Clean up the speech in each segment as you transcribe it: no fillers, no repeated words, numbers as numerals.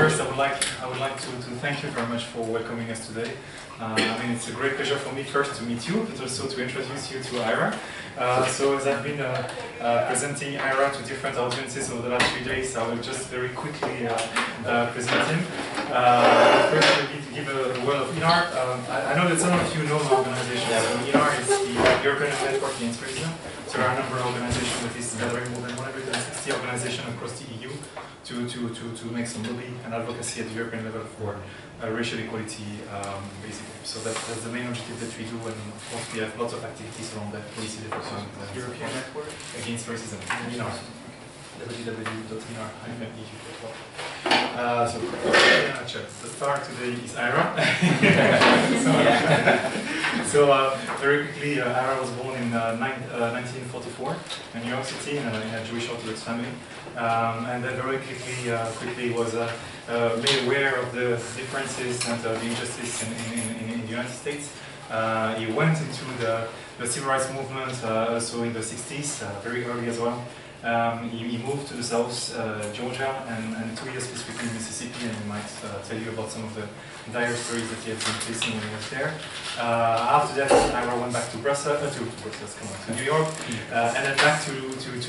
first, I would like to thank you very much for welcoming us today. I mean, it's a great pleasure for me first to meet you, but also to introduce you to Ira. So as I've been presenting Ira to different audiences over the last 3 days, I will just very quickly present him. First, maybe to give a word of INAR. I know that some of you know the organization. So INAR is the European Network Against Racism. So there are a number of organizations that is gathering more than 160 organizations across the EU to make some lobby and advocacy at the European level for racial equality, basically. So that's the main objective that we do, and of course we have lots of activities around that policy development. European Network Against Racism, INAR. www.inar-eu.org. So, in a nutshell, the star today is Ira. so very quickly, Ira was born in 1944 in New York City in a Jewish Orthodox family. And then very quickly was made aware of the differences and the injustice in the United States. He went into the civil rights movement also in the 60s, very early as well. He moved to the South, Georgia, and 2 years specifically in Mississippi, and he might tell you about some of the dire stories that he had been facing when he was there. After that, Ira went back to to New York, and then back to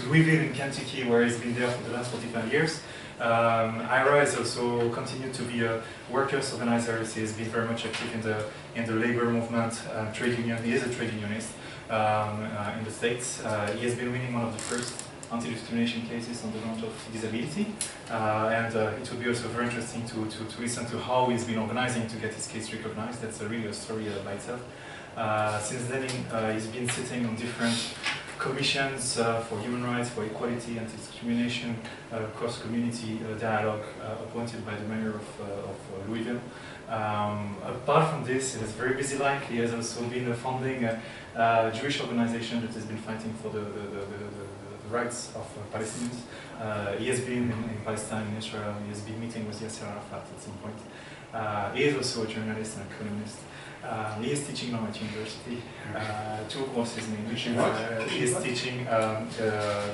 Louisville in Kentucky, where he's been there for the last 45 years. Ira has also continued to be a workers' organizer. He has been very much active in the labor movement, trade union. He is a trade unionist in the States. He has been winning one of the first anti-discrimination cases on the ground of disability, and it would be also very interesting to listen to how he's been organizing to get his case recognized. That's really a story by itself. Since then, he's been sitting on different commissions for human rights, for equality, anti-discrimination, cross-community dialogue appointed by the mayor of Louisville. Apart from this, he has a very busy life. He has also been funding a Jewish organization that has been fighting for the rights of Palestinians. He has been in Palestine, in Israel. He has been meeting with Yasser Arafat at some point. He is also a journalist and a columnist. He is teaching now at university, 2 courses in English. He is teaching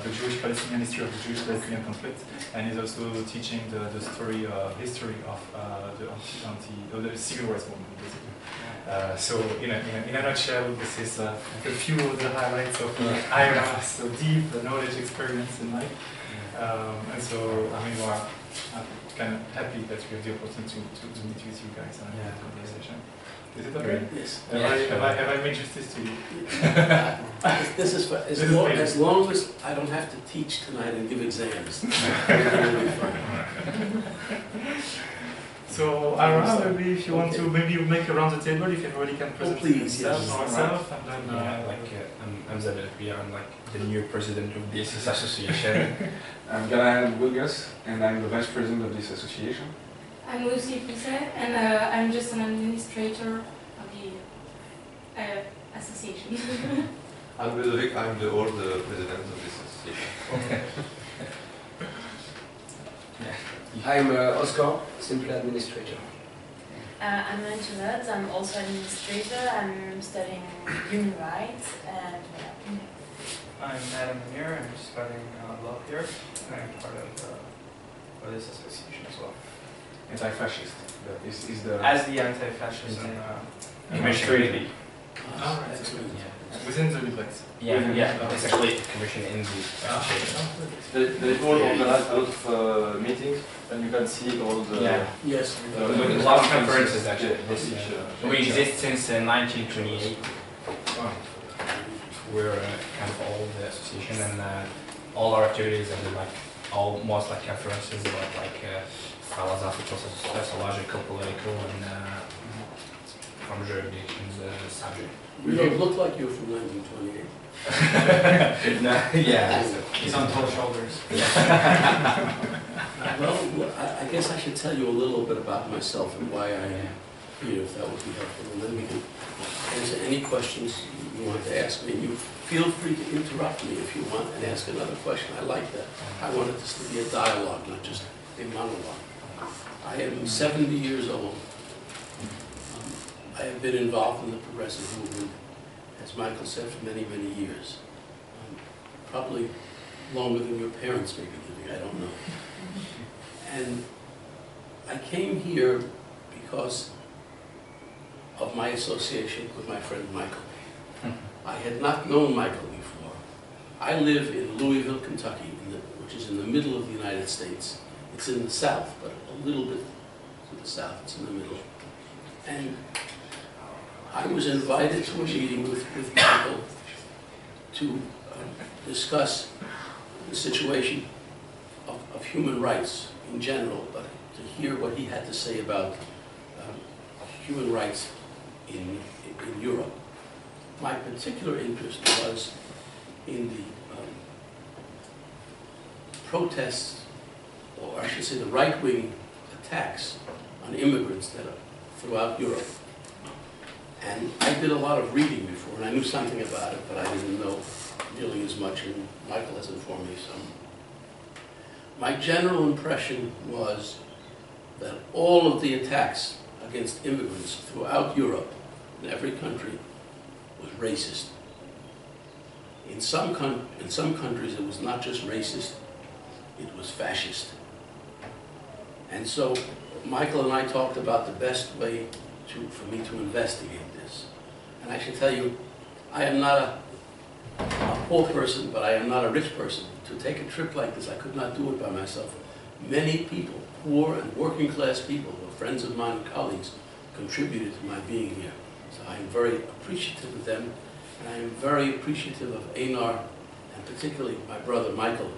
the Jewish Palestinian history of the Jewish Palestinian conflict, and he's also teaching the history of the civil rights movement, basically. So, in a nutshell, this is a few of the highlights of Ira's deep knowledge, experience in life. And so, I mean, I'm kind of happy that we have the opportunity to meet with you guys and have a conversation. Is it okay? Yes. Have I made justice to you? This is for, as long as I don't have to teach tonight and give exams. So, Ira, maybe if you want to, maybe you make around the table, if everybody can present himself or herself, and then... I'm Zabel, I'm like the new president of this association. I'm Galahan Wilgas, and I'm the vice president of this association. I'm Lucy Pise, and I'm just an administrator of the association. I'm Ludovic, I'm the old president of this association. I'm Oscar, simply administrator. I'm Antoinette, I'm also administrator, I'm studying human rights, and I'm Adam Amir, I'm studying law here, and I'm part of this association as well. Anti-fascist. This is the... As the anti-fascist commission. Within the Librex. Yeah, it's actually a commission in the association. They all organize a lot of meetings, and you can see all the... Yes. A lot of conferences, actually. We exist since 1928. We're kind of all the association, and all our activities and almost like conferences about like philosophical, sociological, political, and from jurisdictions subject. You don't look like you're from 1928. Yeah. He's on tall shoulders. Well, I guess I should tell you a little bit about myself and why I am here, if that would be helpful. And then we can answer any questions you want to ask me. You feel free to interrupt me if you want and ask another question. I like that. I wanted this to be a dialogue, not just a monologue. I am 70 years old. I have been involved in the progressive movement, as Michael said, for many, many years. Probably longer than your parents may be living, I don't know. And I came here because of my association with my friend Michael. I had not known Michael before. I live in Louisville, Kentucky, which is in the middle of the United States. It's in the south, but a little bit to the south. It's in the middle. And I was invited to a meeting with Michael to discuss the situation of human rights in general, but to hear what he had to say about human rights in Europe. My particular interest was in the protests, or I should say the right-wing attacks on immigrants that are throughout Europe. And I did a lot of reading before, and I knew something about it, but I didn't know nearly as much, and Michael has informed me some. My general impression was that all of the attacks against immigrants throughout Europe, in every country, was racist. In some countries, it was not just racist, it was fascist. And so Michael and I talked about the best way for me to investigate this. And I should tell you, I am not a poor person, but I am not a rich person. To take a trip like this, I could not do it by myself. Many people, poor and working class people, who are friends of mine and colleagues, contributed to my being here. So I am very appreciative of them, and I am very appreciative of Einar, and particularly my brother Michael,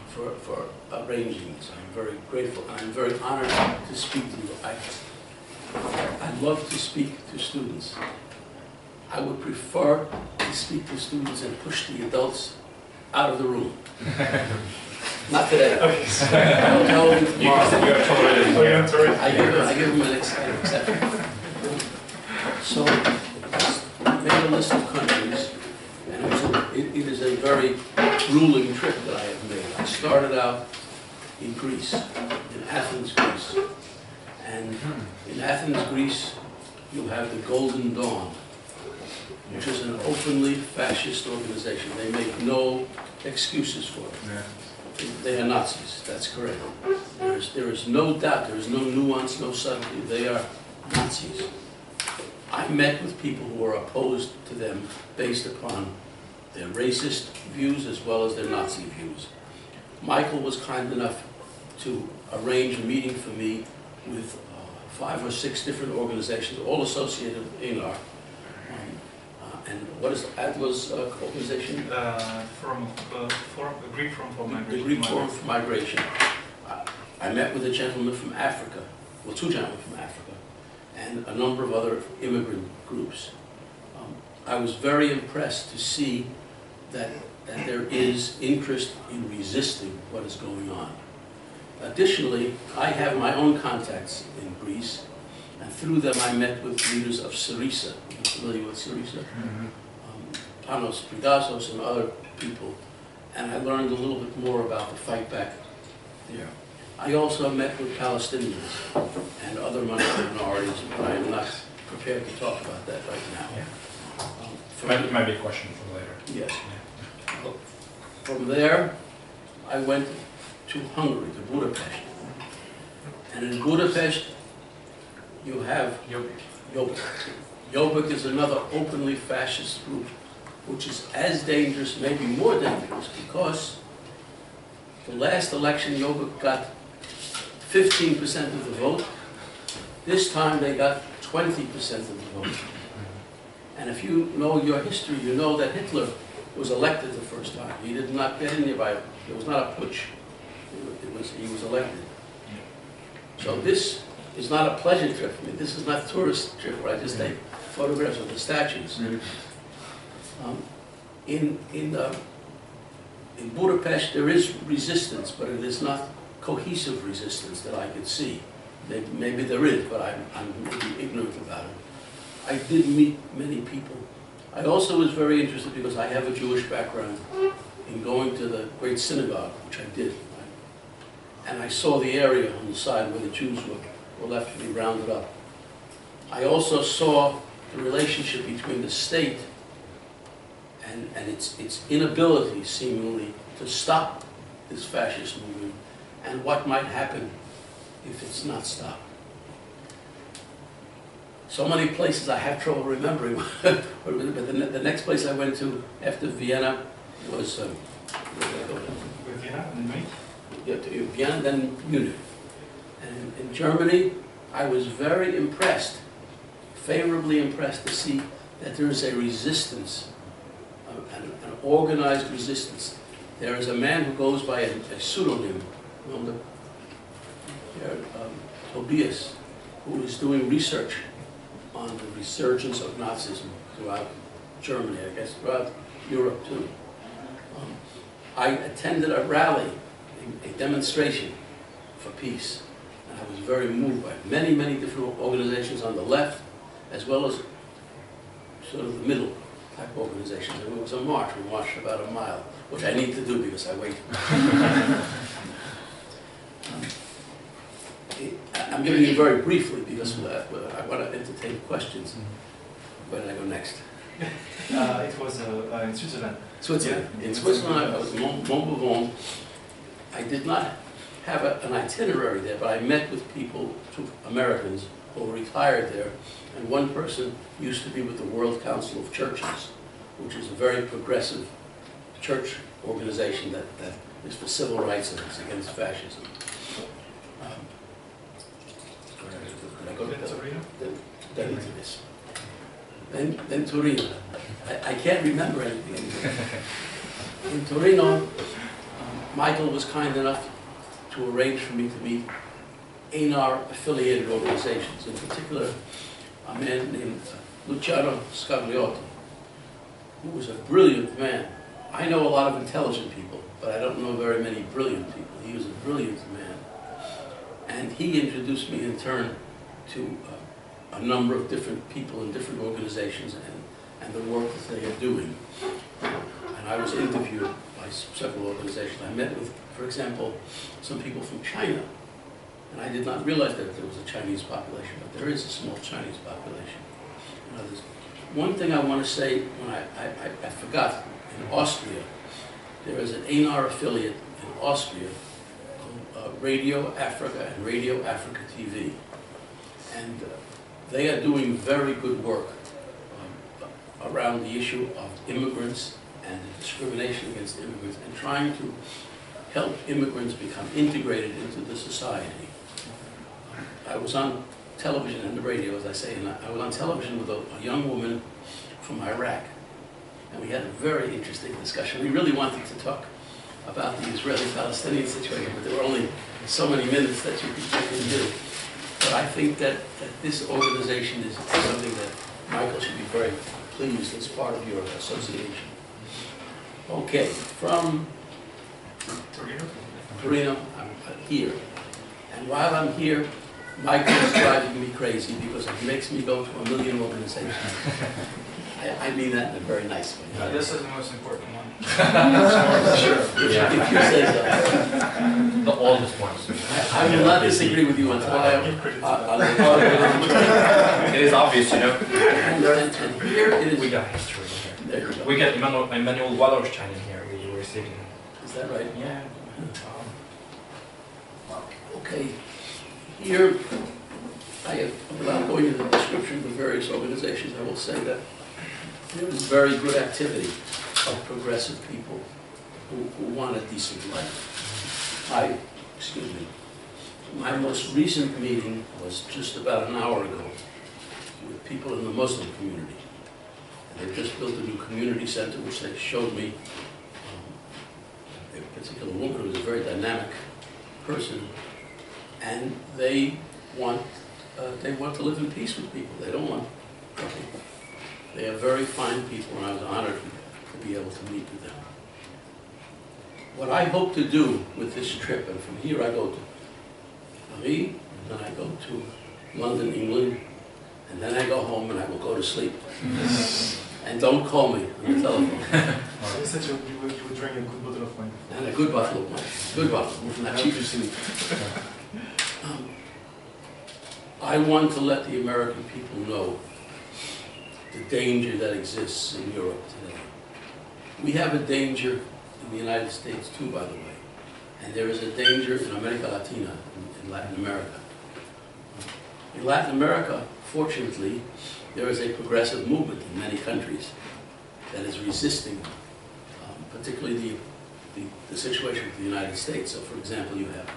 for arranging this. I'm very grateful, and I'm very honored to speak to you. I love to speak to students. I would prefer to speak to students and push the adults out of the room. Not today. I'll tell them tomorrow. I give them an exception. So I made a list of countries, and it is a very grueling trip that I have made. I started out in Greece, in Athens, Greece. And in Athens, Greece, you have the Golden Dawn, which is an openly fascist organization. They make no excuses for it. Yeah. They are Nazis, that's correct. There is no doubt, there is no nuance, no subtlety. They are Nazis. I met with people who are opposed to them based upon their racist views as well as their Nazi views. Michael was kind enough to arrange a meeting for me with 5 or 6 different organizations, all associated with Einar. And what is Adler's organization? Greek Forum for Migration. The Greek Forum for Migration. I met with a gentleman from Africa, well, 2 gentlemen from Africa, and a number of other immigrant groups. I was very impressed to see that there is interest in resisting what is going on. Additionally, I have my own contacts in Greece, and through them I met with leaders of Syriza. Are you familiar with Syriza? Panos Pridazos and other people, and I learned a little bit more about the fight back there. I also met with Palestinians and other minorities, but I am not prepared to talk about that right now. Yeah. Might be a question for later. Yes. Yeah. From there, I went to Hungary, to Budapest. And in Budapest, you have Jobbik. Jobbik is another openly fascist group, which is as dangerous, maybe more dangerous, because the last election, Jobbik got 15% of the vote. This time they got 20% of the vote. And if you know your history, you know that Hitler was elected the first time. He did not get in there by, it was not a putsch. He was elected. So this is not a pleasure trip for me. This is not a tourist trip where I just take photographs of the statues. In Budapest, there is resistance, but it is not cohesive resistance that I could see. Maybe there is, but I'm maybe ignorant about it. I did meet many people. I also was very interested because I have a Jewish background in going to the great synagogue, which I did. And I saw the area on the side where the Jews were left to be rounded up. I also saw the relationship between the state and its inability, seemingly, to stop this fascist movement and what might happen if it's not stopped. So many places I have trouble remembering. But the next place I went to after Vienna was Vienna and Munich? yeah, to Vienna, then Munich. And in Germany, I was very impressed, favorably impressed to see that there is a resistance, an organized resistance. There is a man who goes by a pseudonym, Tobias, who is doing research on the resurgence of Nazism throughout Germany, I guess, throughout Europe too. I attended a rally, a demonstration for peace, and I was very moved by it. Many, many different organizations on the left, as well as sort of the middle type organizations. And it was a march. We marched about a mile, which I need to do because I wait. I'm giving you very briefly because I want to entertain questions. Where did I go next? It was in Switzerland. Switzerland. In Switzerland, I was in Mouvement. I did not have an itinerary there, but I met with people, two Americans, who were retired there, and one person used to be with the World Council of Churches, which is a very progressive church organization that is for civil rights and is against fascism. Then into this. Then Torino. I can't remember anything. In Torino, Michael was kind enough to arrange for me to meet ANAR-affiliated organizations, in particular a man named Luciano Scagliotto, who was a brilliant man. I know a lot of intelligent people, but I don't know very many brilliant people. He was a brilliant man. And he introduced me in turn to a number of different people in different organizations and the work that they are doing. And I was interviewed by several organizations. I met with, for example, some people from China. And I did not realize that there was a Chinese population, but there is a small Chinese population. One thing I want to say, when I forgot, in Austria, there is an ANAR affiliate in Austria called Radio Africa and Radio Africa TV. And they are doing very good work around the issue of immigrants and the discrimination against immigrants and trying to help immigrants become integrated into the society. I was on television and the radio, as I say, and I was on television with a young woman from Iraq. And we had a very interesting discussion. We really wanted to talk about the Israeli-Palestinian situation, but there were only so many minutes that you could do. But I think that this organization is something that Michael should be very pleased as part of your association. Okay, from Torino, I'm here. And while I'm here, Michael is driving me crazy because it makes me go to a million organizations. I mean that in a very nice way. This is the most important one. Sure. If you say so. The oldest ones. I will not disagree with you until It is obvious, you know. And here it is. We got history here. There you go. We got Emmanuel Wallerstein in here. We were receiving. Is that right? Yeah. Okay. Here, without going into the description of the various organizations, I will say that there is very good activity of progressive people who want a decent life. My most recent meeting was just about an hour ago with people in the Muslim community. And they've just built a new community center, which they showed me a particular woman who was a very dynamic person. And they want to live in peace with people. They don't want trouble. They are very fine people, and I was honored to be able to meet with them. What I hope to do with this trip, and from here I go to Paris, then I go to London, England, and then I go home and I will go to sleep. And don't call me on the telephone. So you said you would drink a good bottle of wine. And a good bottle of wine. Good bottle, not cheap to sleep. I want to let the American people know the danger that exists in Europe today. We have a danger in the United States too, by the way. And there is a danger in America Latina, in in Latin America. In Latin America, fortunately, there is a progressive movement in many countries that is resisting, particularly the situation of the United States. So, for example, you have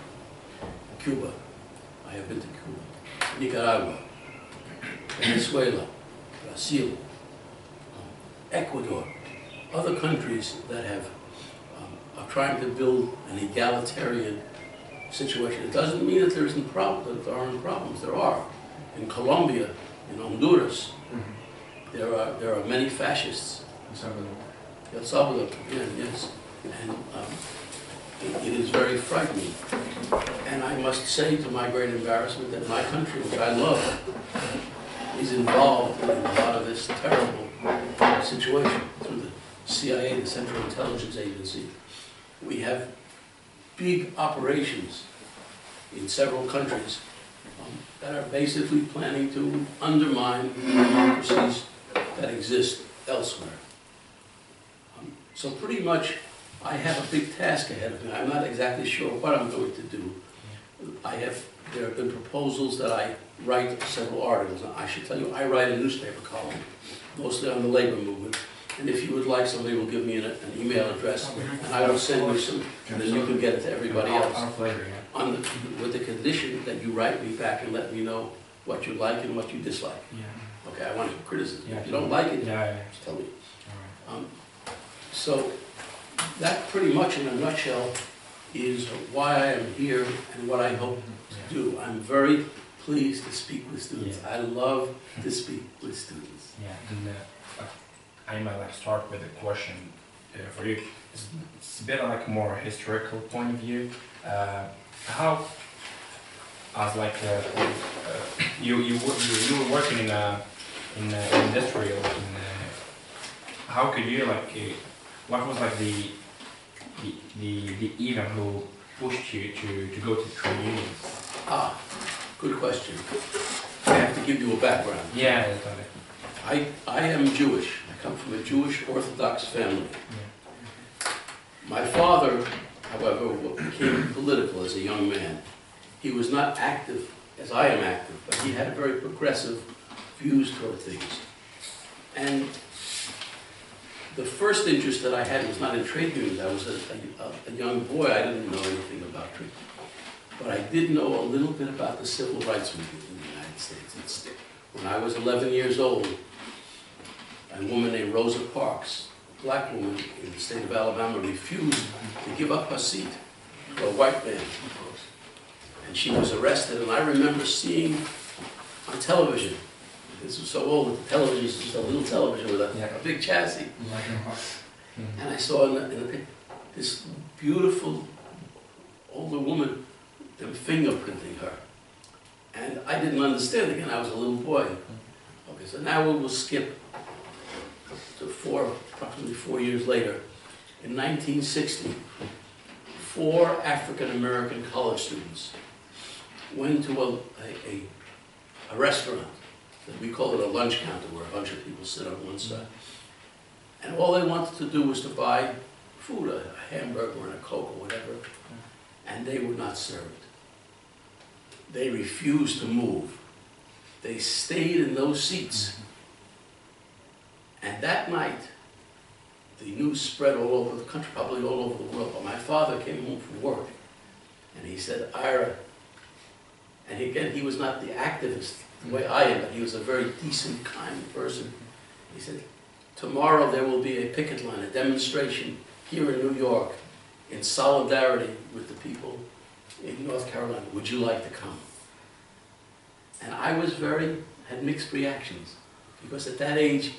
Cuba. I have been to Cuba. Nicaragua, Venezuela, Brazil, Ecuador, other countries that are trying to build an egalitarian situation. It doesn't mean that there aren't problems. There are. In Colombia, in Honduras, there are many fascists. El Salvador, yes. And it is very frightening. And I must say, to my great embarrassment, that my country, which I love, is involved in a lot of this terrible situation through the CIA, the Central Intelligence Agency. We have big operations in several countries that are basically planning to undermine the democracies that exist elsewhere. So pretty much, I have a big task ahead of me. I'm not exactly sure what I'm going to do. There have been proposals that I write several articles. Now, I should tell you, I write a newspaper column, mostly on the labor movement. And if you would like, somebody will give me an email address, and I will send you some, and then you can get it to everybody else. With the condition that you write me back and let me know what you like and what you dislike. Okay, I want your criticism. If you don't like it, just tell me. So that pretty much in a nutshell is why I am here and what I hope to do. I'm very pleased to speak with students. I love to speak with students. And I might like start with a question for you. It's a bit like a more historical point of view. How, as like you were working in industrial, how could you like what was like the event who pushed you to go to trade unions? Good question. I have to give you a background. Yeah, definitely. I am Jewish. I come from a Jewish Orthodox family. My father, however, became political as a young man. He was not active as I am active, but he had very progressive views toward things. And the first interest that I had was not in trade unions. I was a young boy. I didn't know anything about trade. But I did know a little bit about the civil rights movement in the United States. When I was 11 years old, a woman named Rosa Parks, a black woman in the state of Alabama, refused to give up her seat to a white man. And she was arrested, and I remember seeing on television, this was so old, the television was just a little television with a big chassis. And I saw in this beautiful older woman, them fingerprinting her. And I didn't understand again, I was a little boy. Okay, so now we will skip to approximately 4 years later. In 1960, 4 African-American college students went to a restaurant, that we call it a lunch counter, where a bunch of people sit on one side. And all they wanted to do was to buy food, a hamburger and a Coke or whatever, and they were not served. They refused to move. They stayed in those seats. And that night, the news spread all over the country, probably all over the world. But my father came home from work, and he said, Ira, and again, he was not the activist the way I am, but he was a very decent, kind person. He said, tomorrow there will be a picket line, a demonstration here in New York in solidarity with the people in North Carolina. Would you like to come? And I had mixed reactions, because at that age,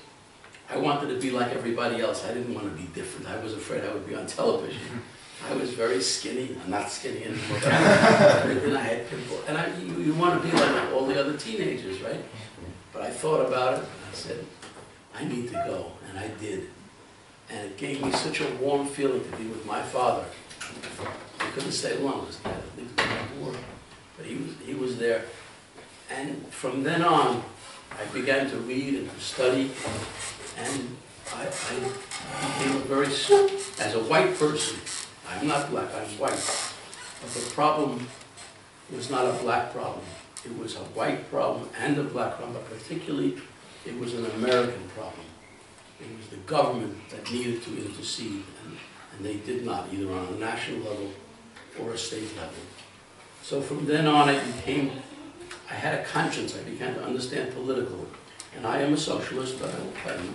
I wanted to be like everybody else. I didn't want to be different. I was afraid I would be on television. I was very skinny. I'm not skinny anymore. And I had pimples. And you want to be like all the other teenagers, right? But I thought about it, and I said, I need to go. And I did. And it gave me such a warm feeling to be with my father. I couldn't stay long, because I think it was war. But he was there. And from then on, I began to read and to study. And I became as a white person, I'm not black, I'm white. But the problem was not a black problem. It was a white problem and a black problem, but particularly it was an American problem. It was the government that needed to intercede, and they did not, either on a national level or a state level. So from then on, I had a conscience. I began to understand political. And I am a socialist, but I will claim it.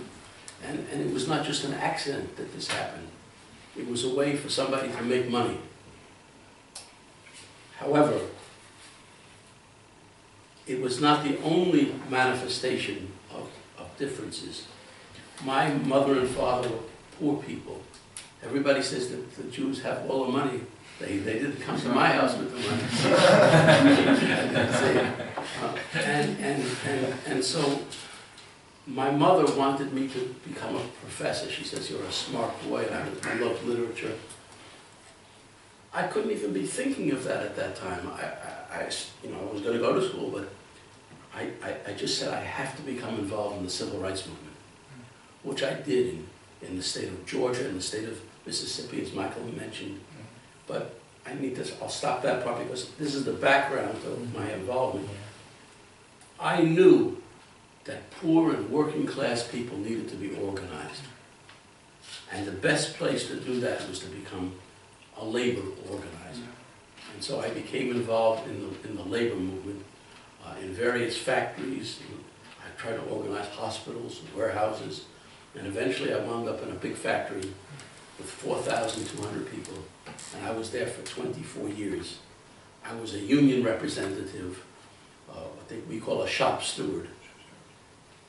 And it was not just an accident that this happened. It was a way for somebody to make money. However, it was not the only manifestation of differences. My mother and father were poor people. Everybody says that the Jews have all the money. They didn't come to my house with the money. And so my mother wanted me to become a professor. She says, you're a smart boy, and I love literature. I couldn't even be thinking of that at that time. I was going to go to school, but I just said I have to become involved in the civil rights movement, which I did in the state of Georgia, in the state of Mississippi, as Michael mentioned. But I'll stop that part because this is the background of my involvement. I knew that poor and working class people needed to be organized. And the best place to do that was to become a labor organizer. And so I became involved in the labor movement in various factories. I tried to organize hospitals and warehouses. And eventually I wound up in a big factory with 4,200 people. And I was there for 24 years. I was a union representative, what we call a shop steward.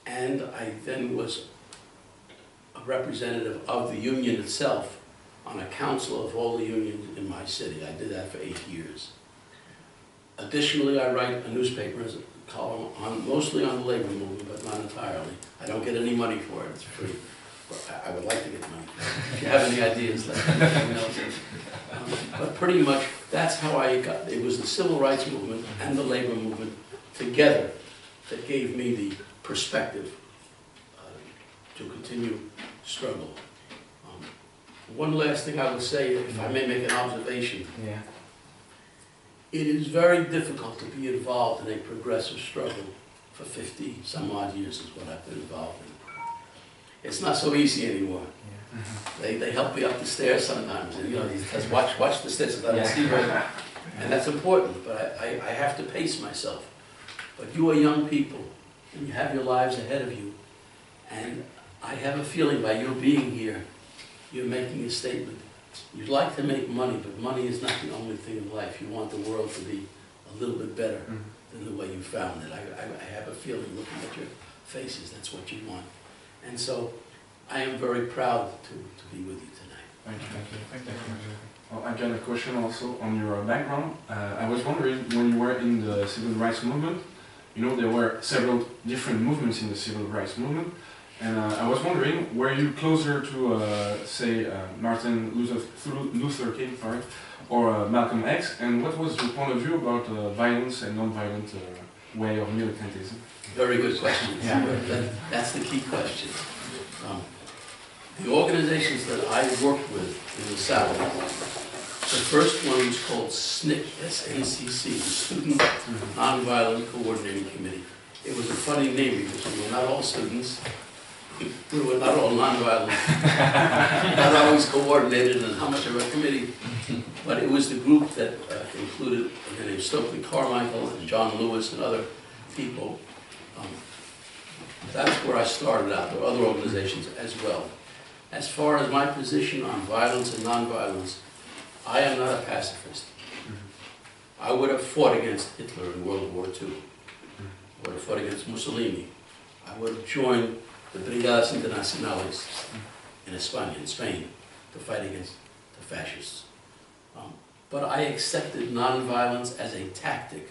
And I then was a representative of the union itself on a council of all the unions in my city. I did that for 8 years. Additionally, I write a newspaper as a column mostly on the labor movement, but not entirely. I don't get any money for it, it's free. I would like to get money. If you have any ideas, let me know. But pretty much, that's how I got. It was the civil rights movement and the labor movement together that gave me the perspective to continue struggle. One last thing I would say, if I may make an observation. Yeah. It is very difficult to be involved in a progressive struggle for 50 some odd years is what I've been involved in. It's not so easy anymore. Yeah. They help me up the stairs sometimes, and he says, watch the stairs, I don't see very well. And that's important, but I have to pace myself. But you are young people, and you have your lives ahead of you, and I have a feeling by your being here, you're making a statement. You'd like to make money, but money is not the only thing in life. You want the world to be a little bit better than the way you found it. I have a feeling looking at your faces, that's what you want. And so I am very proud to be with you tonight. Thank you. Well, I got a question also on your background. I was wondering, when you were in the civil rights movement, there were several different movements in the civil rights movement. And I was wondering, were you closer to, say, Martin Luther King, or Malcolm X? And what was your point of view about violence and non-violent way of militantism? Very good question. Yeah. That's the key question. The organizations that I worked with in the South, the first one was called SNCC, S-N-C-C, the Student Nonviolent Coordinating Committee. It was a funny name because we were not all students. We were not all nonviolent, not always coordinated in how much of a committee, but it was the group that included Stokely Carmichael and John Lewis and other people. That's where I started out. There were other organizations as well. As far as my position on violence and nonviolence, I am not a pacifist. I would have fought against Hitler in World War II. I would have fought against Mussolini. I would have joined the Brigadas Internacionales in Spain, to fight against the fascists. But I accepted nonviolence as a tactic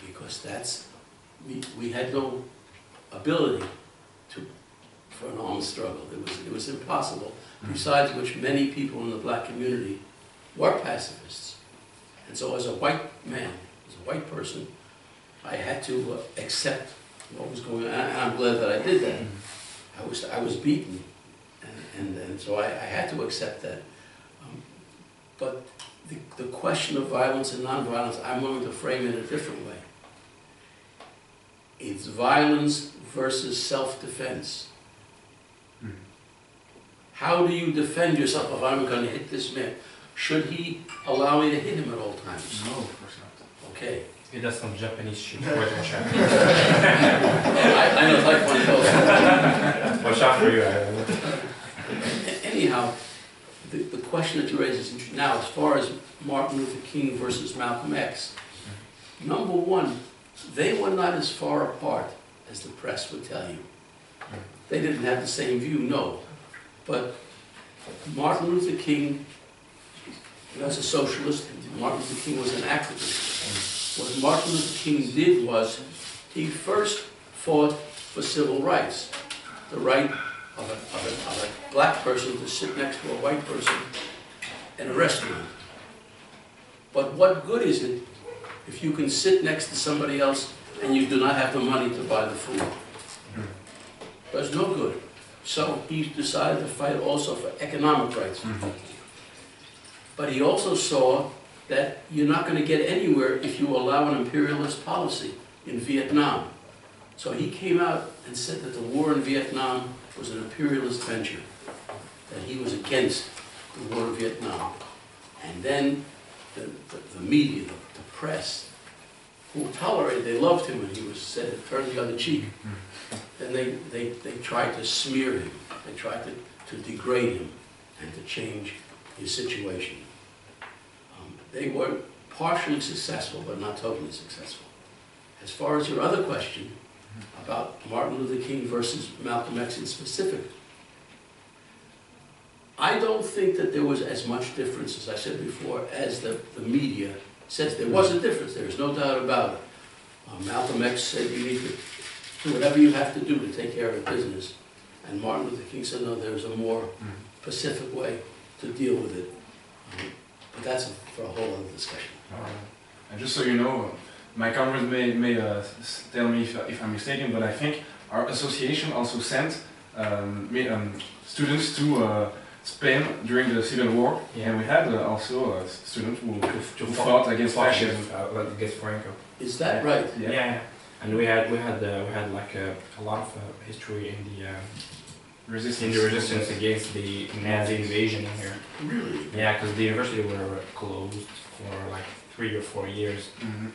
because we had no ability for an armed struggle. It was impossible. Besides which, many people in the black community were pacifists. And so as a white man, as a white person, I had to accept what was going on, and I'm glad that I did that. I was beaten, and so I had to accept that. But the question of violence and nonviolence, I'm going to frame it a different way. It's violence versus self-defense. How do you defend yourself if I'm going to hit this man? Should he allow me to hit him at all times? No, of course not. Okay. He does some Japanese shit. Watch out. I don't like one of those. Watch out for you. Anyhow, the question that you raise is interesting. Now, as far as Martin Luther King versus Malcolm X, number one, they were not as far apart as the press would tell you. They didn't have the same view, no. But Martin Luther King was a socialist. Martin Luther King was an activist. What Martin Luther King did was he first fought for civil rights, the right of a black person to sit next to a white person in a restaurant. But what good is it if you can sit next to somebody else and you do not have the money to buy the food? There's no good. So he decided to fight also for economic rights. But he also saw that you're not going to get anywhere if you allow an imperialist policy in Vietnam. So he came out and said that the war in Vietnam was an imperialist venture, that he was against the war in Vietnam. And then the media, the press, who tolerated, they loved him when he was said to turn the other cheek. Then they tried to smear him. They tried to degrade him and to change his situation. They were partially successful, but not totally successful. As far as your other question about Martin Luther King versus Malcolm X in specific, I don't think that there was as much difference, as I said before, as the media says. There was a difference, there's no doubt about it. Malcolm X said you need to do whatever you have to do to take care of business. And Martin Luther King said, no, there's a more pacific way to deal with it. But that's for a whole other discussion. And just so you know, my comrades may tell me if I'm mistaken, but I think our association also sent students to Spain during the Civil War, and we had also students who fought against fascism, against Franco. Is that right? Yeah. And we had like a lot of history in the resistance against the Nazi invasion in here. Really? Yeah, because the university were closed for like 3 or 4 years, from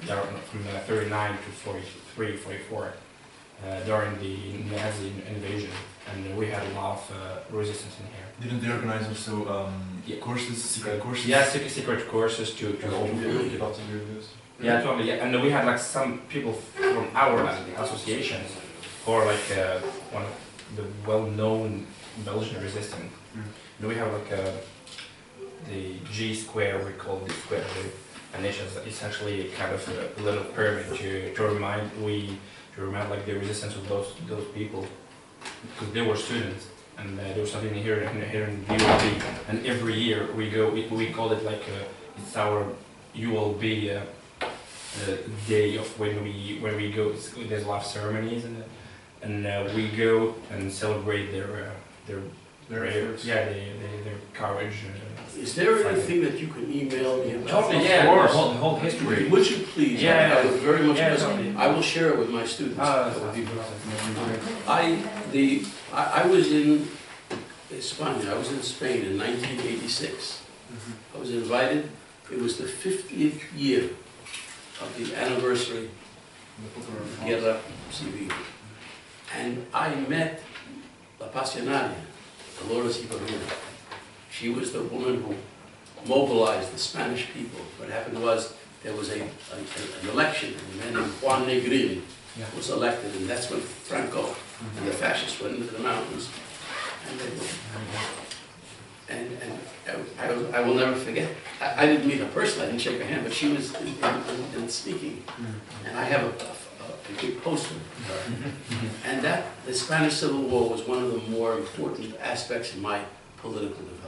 39 to 43, 44, during the Nazi invasion, and we had a lot of resistance in here. Didn't they organize also courses, secret courses? Yeah, secret courses to yeah, totally. Yeah, and we had like some people from our associations who are like one of the well-known Belgian resistance. And we have like the G square, we call it square, and it's essentially kind of a little pyramid to remind like the resistance of those people, because they were students, and there was something here in ULB, and every year we call it like it's our ULB day of when we go. There's a lot of ceremonies and we go and celebrate their efforts. Yeah, their courage. Is there anything that you can email me about? Totally, yeah, the whole history. Would you please? Yeah, I would very much. totally. I will share it with my students. That would be I was in Spain. I was in Spain in 1986. I was invited. It was the 50th year of the anniversary of Guerra Civil. And I met La Passionnante, Dolores Ibarrura. She was the woman who mobilized the Spanish people. What happened was there was an election, and a man named Juan Negrin was elected, and that's when Franco and the fascists went into the mountains. And I will never forget. I didn't meet her personally, I didn't shake her hand, but she was in speaking. And I have a big poster of her. And the Spanish Civil War was one of the more important aspects in my political development.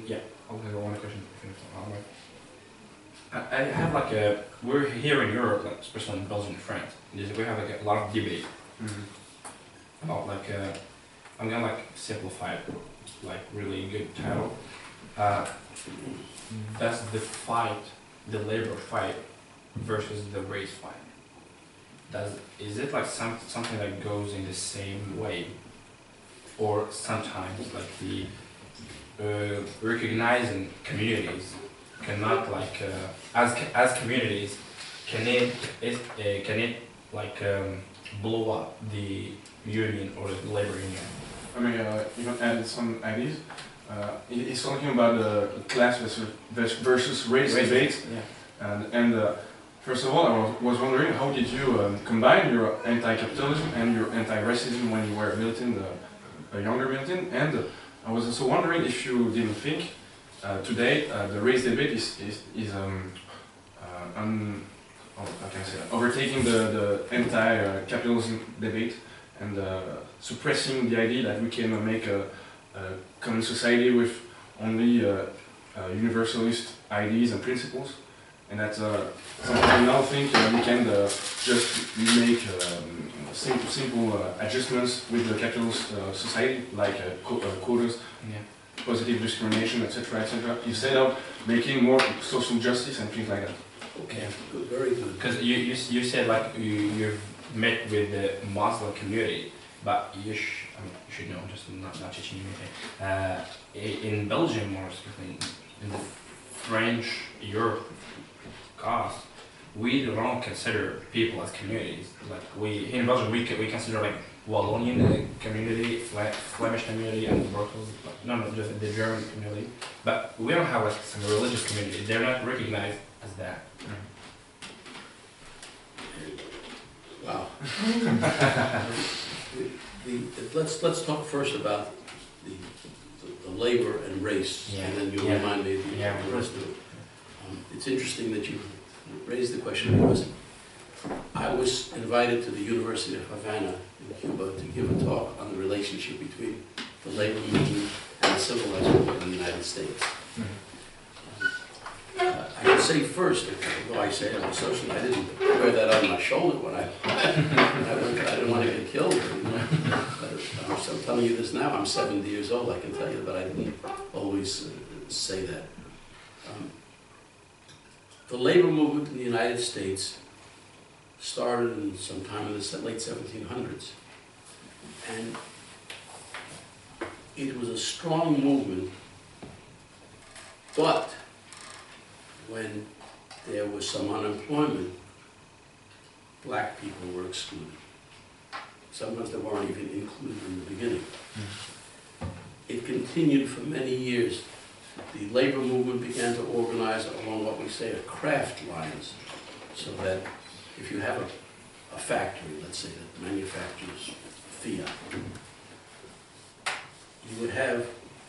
Yeah, I'll have one question. I have like we're here in Europe, like especially in Belgium and France, we have like a lot of debate about like, I'm gonna like simplify it, like really good title. That's the fight, the labor fight versus the race fight. Is it like something that goes in the same way, or sometimes like the recognizing communities cannot like as communities can it like blow up the union or the labor union? I mean, even added some ideas. He's talking about the class versus race debate. Yeah. And first of all, I was wondering, how did you combine your anti-capitalism and your anti-racism when you were a militant, a younger militant? And I was also wondering if you didn't think today the race debate is how can I say that? Overtaking the anti-capitalism debate and suppressing the idea that we can make a common society with only universalist ideas and principles, and that sometimes I now think we can just make simple adjustments with the capitalist society, like quotas, positive discrimination, etc., etc., instead of making more social justice and things like that. Okay, good, very good. Because you said like you've met with the Muslim community, but you should know, just not teaching you anything. In Belgium, more specifically, in the French Europe cause, we don't consider people as communities. Like in Belgium, we consider like Wallonian community, Flemish community, and the Brussels, no, just the German community. But we don't have like some religious community. They're not recognized as that. Wow. Let's talk first about the labor and race, and then you'll remind me of the rest of it. It's interesting that you raised the question because I was invited to the University of Havana in Cuba to give a talk on the relationship between the labor movement and the civil rights movement in the United States. I can say first, though I say I'm a socialist, I didn't wear that on my shoulder when I went. I didn't want to get killed. But I'm telling you this now. I'm 70 years old. I can tell you, but I didn't always say that. The labor movement in the United States started in sometime in the late 1700s, and it was a strong movement, but when there was some unemployment, black people were excluded. Sometimes they weren't even included in the beginning. It continued for many years. The labor movement began to organize along what we say are craft lines, so that if you have a factory, let's say, that manufactures Fiat, you would have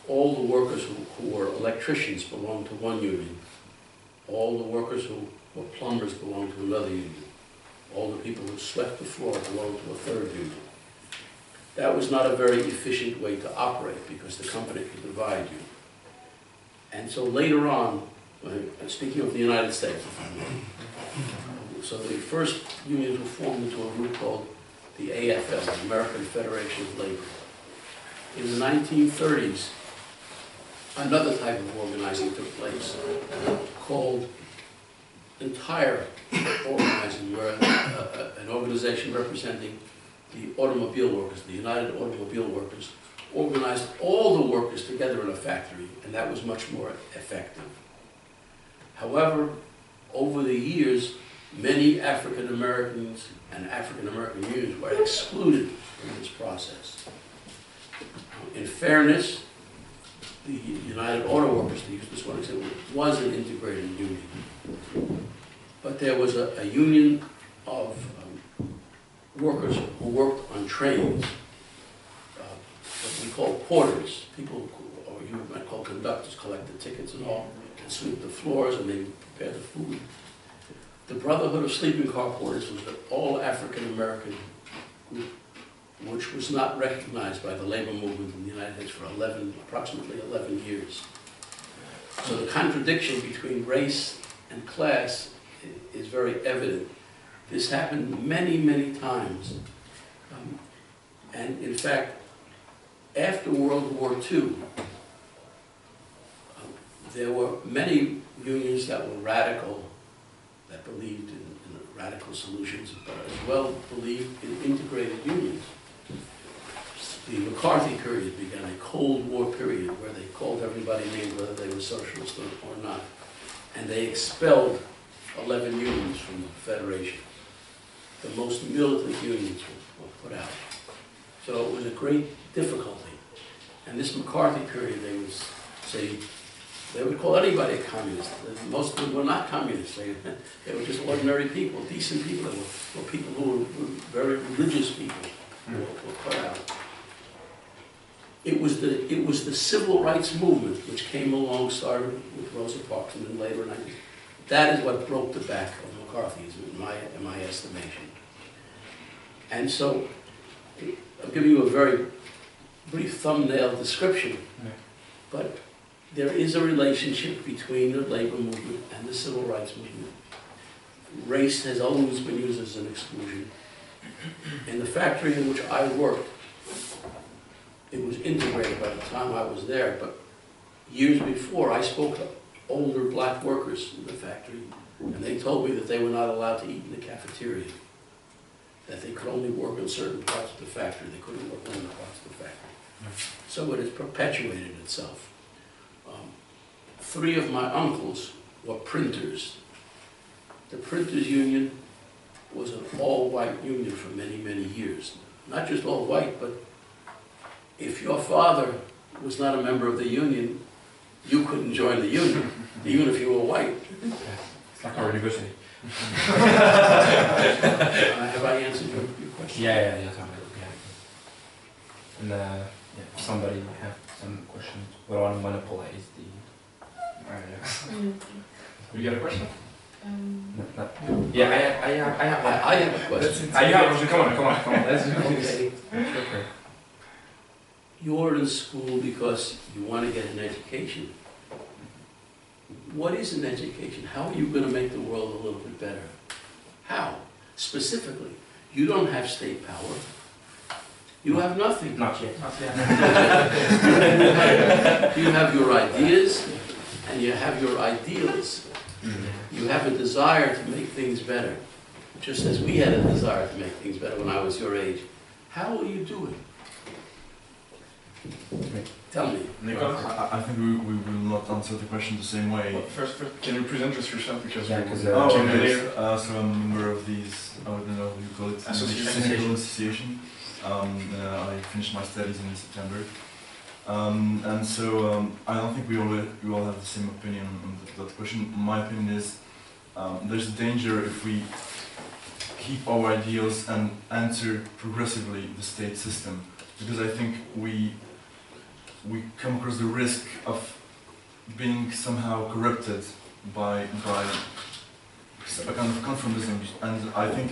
all the workers who were electricians belong to one union. All the workers who were plumbers belonged to another union. All the people who swept the floor belonged to a third union. That was not a very efficient way to operate because the company could divide you. And so later on, speaking of the United States, if I may, so the first unions were formed into a group called the AFL, the American Federation of Labor. In the 1930s, another type of organizing took place called entire organizing, where an organization representing the automobile workers, the United Automobile Workers, organized all the workers together in a factory, and that was much more effective. However, over the years, many African Americans and African American unions were excluded from this process. In fairness, the United Auto Workers, to use this one example, was an integrated union. But there was a union of workers who worked on trains, what we call porters, people who, or you might call conductors, collect the tickets and all, and sweep the floors and they prepare the food. The Brotherhood of Sleeping Car Porters was an all African American group, which was not recognized by the labor movement in the United States for approximately 11 years. So the contradiction between race and class is very evident. This happened many, many times. And in fact, after World War II, there were many unions that were radical, that believed in radical solutions, but as well believed in integrated unions. The McCarthy period began a Cold War period where they called everybody named whether they were socialist or not. And they expelled 11 unions from the Federation. The most militant unions were put out. So it was a great difficulty. And this McCarthy period, they would say, they would call anybody a communist. Most of them were not communists. They were just ordinary people, decent people. They were people who were very religious people who were put out. It was the civil rights movement which came along, started with Rosa Parks, and then later, that is what broke the back of McCarthyism, in my estimation. And so, I'm giving you a very brief thumbnail description, but there is a relationship between the labor movement and the civil rights movement. Race has always been used as an exclusion. In the factory in which I worked, it was integrated by the time I was there, but years before I spoke to older black workers in the factory, and they told me that they were not allowed to eat in the cafeteria, that they could only work in certain parts of the factory, they couldn't work in other parts of the factory. So it has perpetuated itself. 3 of my uncles were printers. The printers union was an all-white union for many, many years. Not just all white, but if your father was not a member of the union, you couldn't join the union, even if you were white. It's like our university. Have I answered your question? Yeah. And if somebody have some questions, we don't want to monopolize the. You got a question? Yeah, I have a question. Come on. Let's do this. Okay. You're in school because you want to get an education. What is an education? How are you going to make the world a little bit better? How? Specifically, you don't have state power. You have nothing. Not yet. You have your ideas and you have your ideals. You have a desire to make things better, just as we had a desire to make things better when I was your age. How will you do it? Tell me. I think we will not answer the question the same way. Well, first, can you present yourself? Because so I'm a member of these, I don't know how you call it, association. I finished my studies in September. And so I don't think we all have the same opinion on that question. My opinion is there's a danger if we keep our ideals and enter progressively the state system, because I think we come across the risk of being somehow corrupted by a kind of conformism. And I think,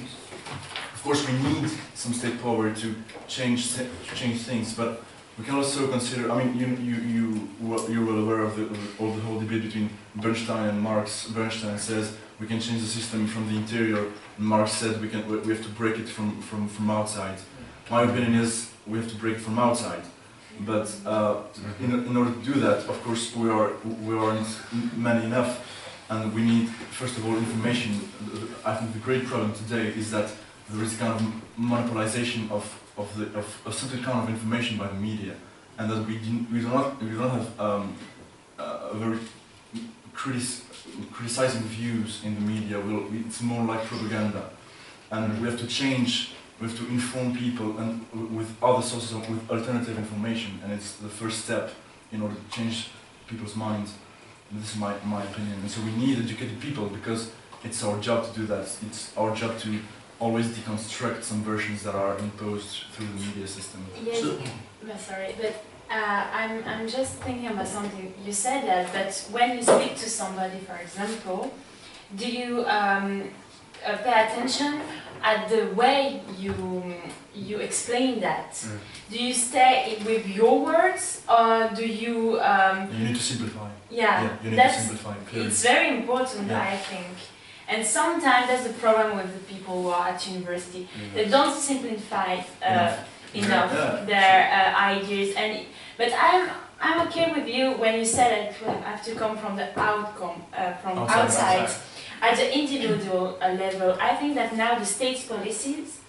of course, we need some state power to change things, but we can also consider. I mean, you're well aware of the whole debate between Bernstein and Marx. Bernstein says we can change the system from the interior, and Marx said we have to break it from outside. My opinion is we have to break it from outside. But in order to do that, of course, we aren't many enough, and we need, first of all, information. I think the great problem today is that there is kind of monopolization of a certain kind of information by the media, and that we don't have a very criticizing views in the media. It's more like propaganda, and we have to change. We have to inform people and with other sources with alternative information, and it's the first step in order to change people's minds. And this is my opinion. And so we need educated people because it's our job to do that. It's our job to always deconstruct some versions that are imposed through the media system. Yes, sorry, but I'm just thinking about something. You said that, but when you speak to somebody, for example, do you pay attention at the way you explain that? Do you stay with your words, or do you? You need to simplify. Yeah, you need to simplify. Clearly. It's very important, I think. And sometimes that's the problem with the people who are at university. They don't simplify enough their ideas. But I'm okay with you when you said it will have to come from the outcome, from outside. At the individual level. I think that now the state's policies,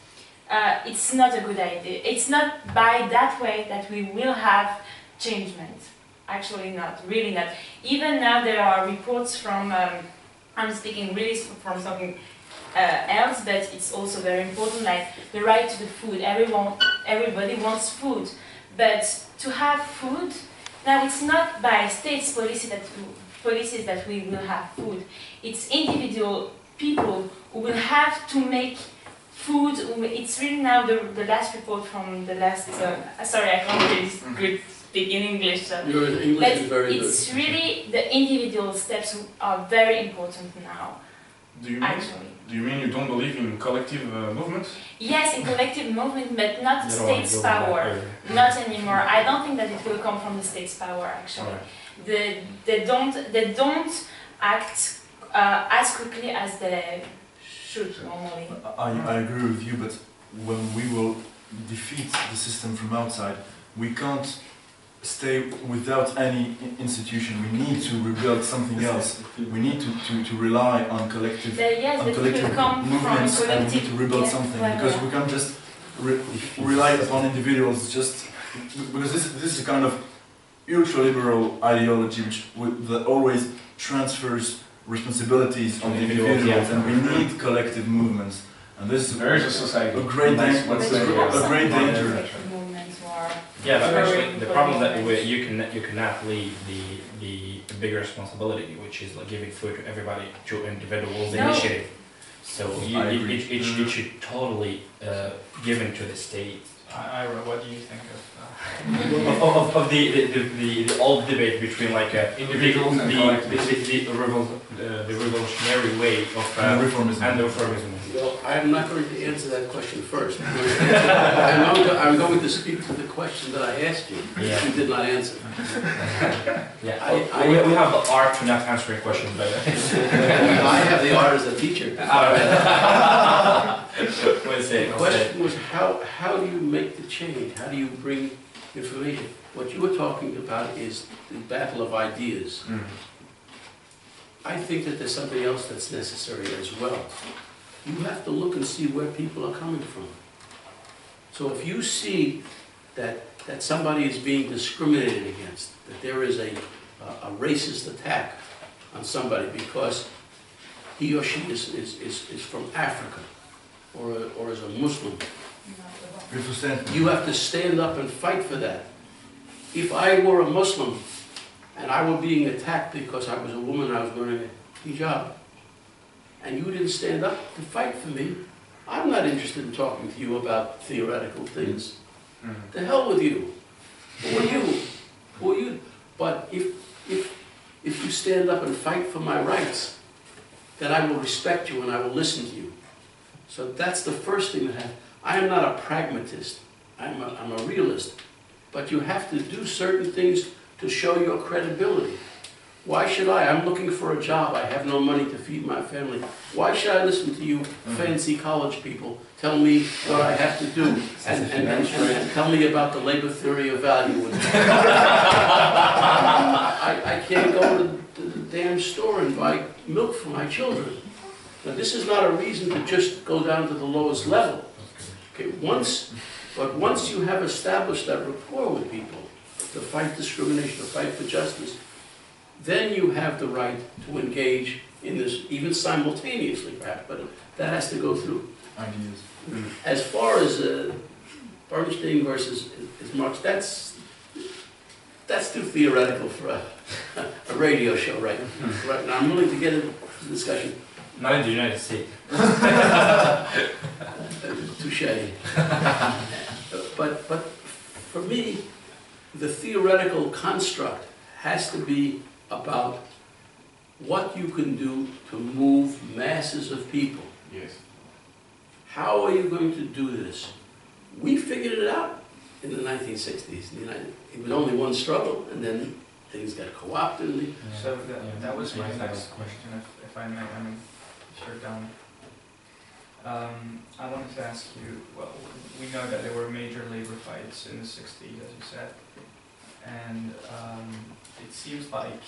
it's not a good idea. It's not by that way that we will have changement. Actually not, really not. Even now there are reports from, I'm speaking really from something else, but it's also very important, like the right to the food. Everybody wants food, but to have food, now it's not by state's policies that we will have food. It's individual people who will have to make food. It's really now the last report from the last. Sorry, I can't really good speak in English. Your English is very good. It's really the individual steps who are very important now. Do you mean you don't believe in collective movements? Yes, in collective movement, but not state's power. Not anymore. I don't think that it will come from the state's power. Actually, they don't act as quickly as they should normally. I agree with you, but when we will defeat the system from outside, we can't stay without any institution. We need to rebuild something else. We need to rely on collective, movements, and we need to rebuild something, because we can't just rely upon individuals. Just because this is a kind of ultra-liberal ideology that always transfers responsibilities on individuals, and we need collective movements. And this is a great danger. Yeah, but actually the problem that you cannot leave the bigger responsibility, which is like giving food to everybody, to individuals' initiative. So it should totally given to the state. Ira, what do you think of the old debate between like individuals and the revolutionary way of reformism and the reformism? Well, I'm not going to answer that question first. I'm going to speak to the question that I asked you. Yeah. You did not answer. Yeah, we have the art to not answering questions, but I have the art as a teacher. The question was how do you make the change? How do you bring information? What you were talking about is the battle of ideas. I think that there's something else that's necessary as well. You have to look and see where people are coming from. So if you see that somebody is being discriminated against, that there is a racist attack on somebody because he or she is from Africa or is a Muslim, you have to stand up and fight for that. If I were a Muslim and I were being attacked because I was a woman, I was wearing a hijab, and you didn't stand up to fight for me, I'm not interested in talking to you about theoretical things. The hell with you. Who are you? Who are you? But if you stand up and fight for my rights, then I will respect you and I will listen to you. So that's the first thing that happens. I am not a pragmatist. I'm a realist. But you have to do certain things to show your credibility. Why should I? I'm looking for a job. I have no money to feed my family. Why should I listen to you fancy college people tell me what I have to do and tell me about the labor theory of value? I can't go to the damn store and buy milk for my children. Now, this is not a reason to just go down to the lowest level. Okay, once you have established that rapport with people, to fight discrimination, to fight for justice, then you have the right to engage in this, even simultaneously perhaps, but that has to go through. Ideas. As far as Bernstein versus Marx, that's too theoretical for a radio show right now. I'm willing to get into the discussion. Not in the United States. Touché. But for me, the theoretical construct has to be about what you can do to move masses of people. Yes. How are you going to do this? We figured it out in the 1960s. It was only one struggle, and then things got co-opted. So that was my next question, if I may. I mean, if you're done. I wanted to ask you, well, we know that there were major labor fights in the 60s, as you said. and it seems like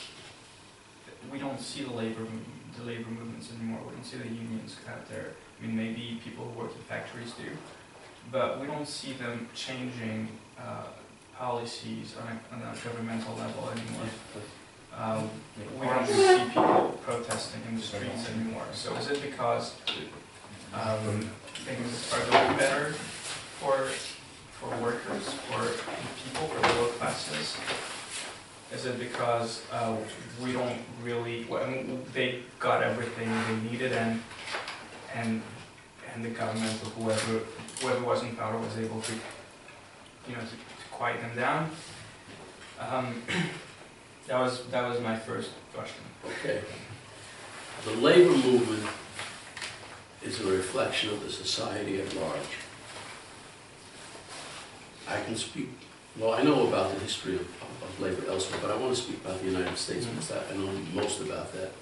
we don't see the labor movements anymore. We don't see the unions out there. I mean, maybe people who work in factories do, but we don't see them changing policies on a governmental level anymore. We don't see people protesting in the streets anymore. So is it because things are going better for workers, for people, for the lower classes? Is it because we don't really, they got everything they needed, and the government or whoever was in power was able to, to quiet them down? That was my first question. Okay. The labor movement is a reflection of the society at large. I can speak, well, I know about the history of labor elsewhere, but I want to speak about the United States because I know most about that.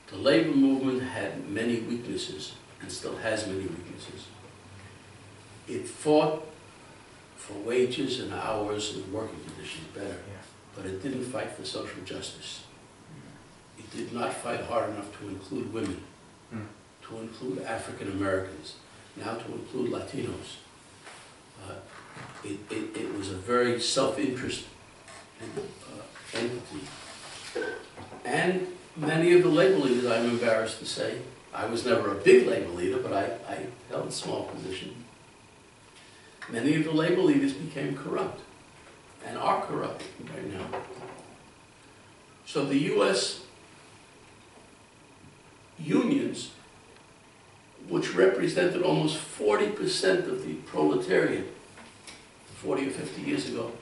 The labor movement had many weaknesses and still has many weaknesses. It fought for wages and hours and working conditions better, but it didn't fight for social justice. It did not fight hard enough to include women, to include African Americans, now to include Latinos. It was a very self-interest entity. And many of the labor leaders, I'm embarrassed to say, I was never a big labor leader, but I held a small position. Many of the labor leaders became corrupt and are corrupt right now. So the U.S. unions, which represented almost 40% of the proletariat 40 or 50 years ago,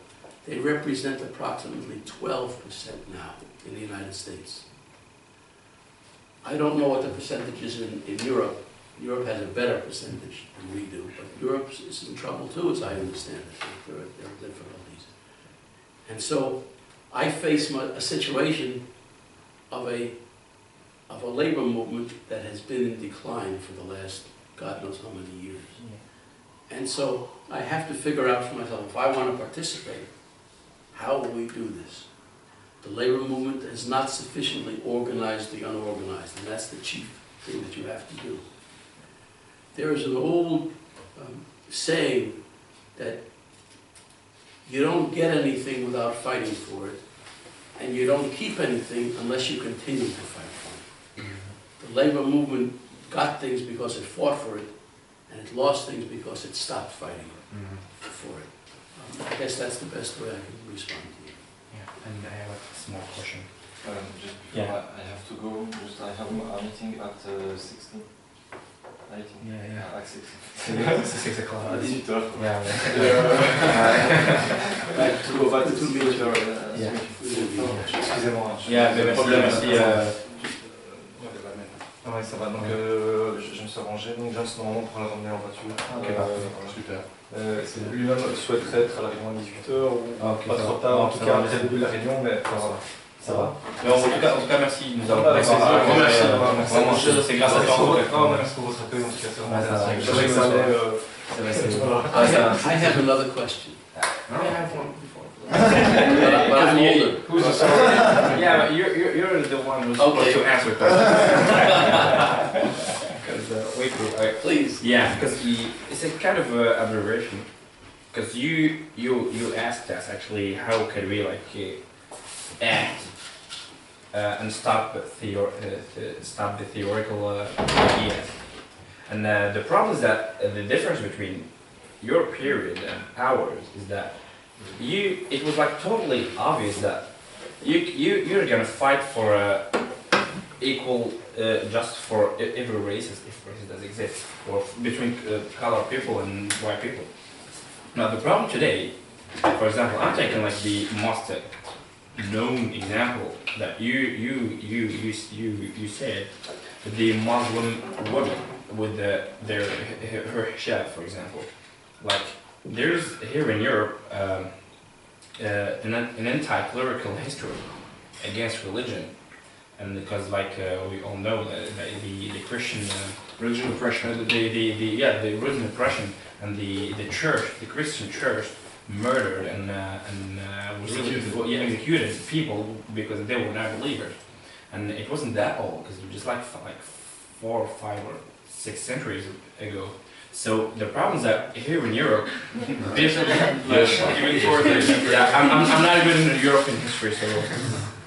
they represent approximately 12% now in the United States. I don't know what the percentage is in Europe. Europe has a better percentage than we do, but Europe is in trouble too, as I understand it. There are difficulties. And so I face a situation of a labor movement that has been in decline for the last God knows how many years. And so I have to figure out for myself, if I want to participate, how will we do this? The labor movement has not sufficiently organized the unorganized, and that's the chief thing that you have to do. There is an old saying that you don't get anything without fighting for it, and you don't keep anything unless you continue to fight for it. The labor movement got things because it fought for it, and it lost things because it stopped fighting for it. I guess that's the best way I can respond to you. Yeah, and I have a small question. Just before I have to go, I have a meeting at 16. 18. Yeah. At 16. 6 o'clock. À 18h. Yeah. To go back to the meeting. Excusez-moi. Yeah, merci. Ouais, ça va. Donc, je me suis arrangé. Donc, James, normalement, pour la ramener en voiture. Ok, parfait. Super. Lui-même souhaiterait être à la réunion à 18h ou pas trop tard. En tout cas, après le début de la réunion, mais voilà. Ça va. Mais en tout cas, merci. Nous avons Merci. C'est grâce à toi. Merci pour votre accueil. En tout cas, c'est vraiment intéressant. Je sais que ça allait. I have another question. I have one before. But I'm older. Who's the story? Yeah, but you're the one who's supposed to answer questions. Because Please. Yeah, because it's a kind of aberration. Because you asked us actually how could we act and stop the theoretical ideas. And the problem is that the difference between your period and ours is that it was totally obvious that you're gonna fight for equal justice for every race, if races does exist, or between colored people and white people. Now the problem today, for example, I'm taking the most known example that you said, the Muslim woman with her hijab, for example. There's here in Europe an anti-clerical history against religion, and because we all know that the Christian religion oppression, the religion oppression, and the church, the Christian church, murdered and was executed people because they were not believers. And it wasn't that old, because it was just like 4 or 5 or 6 centuries ago. So the problem is that here in Europe, even I'm not even in European history, so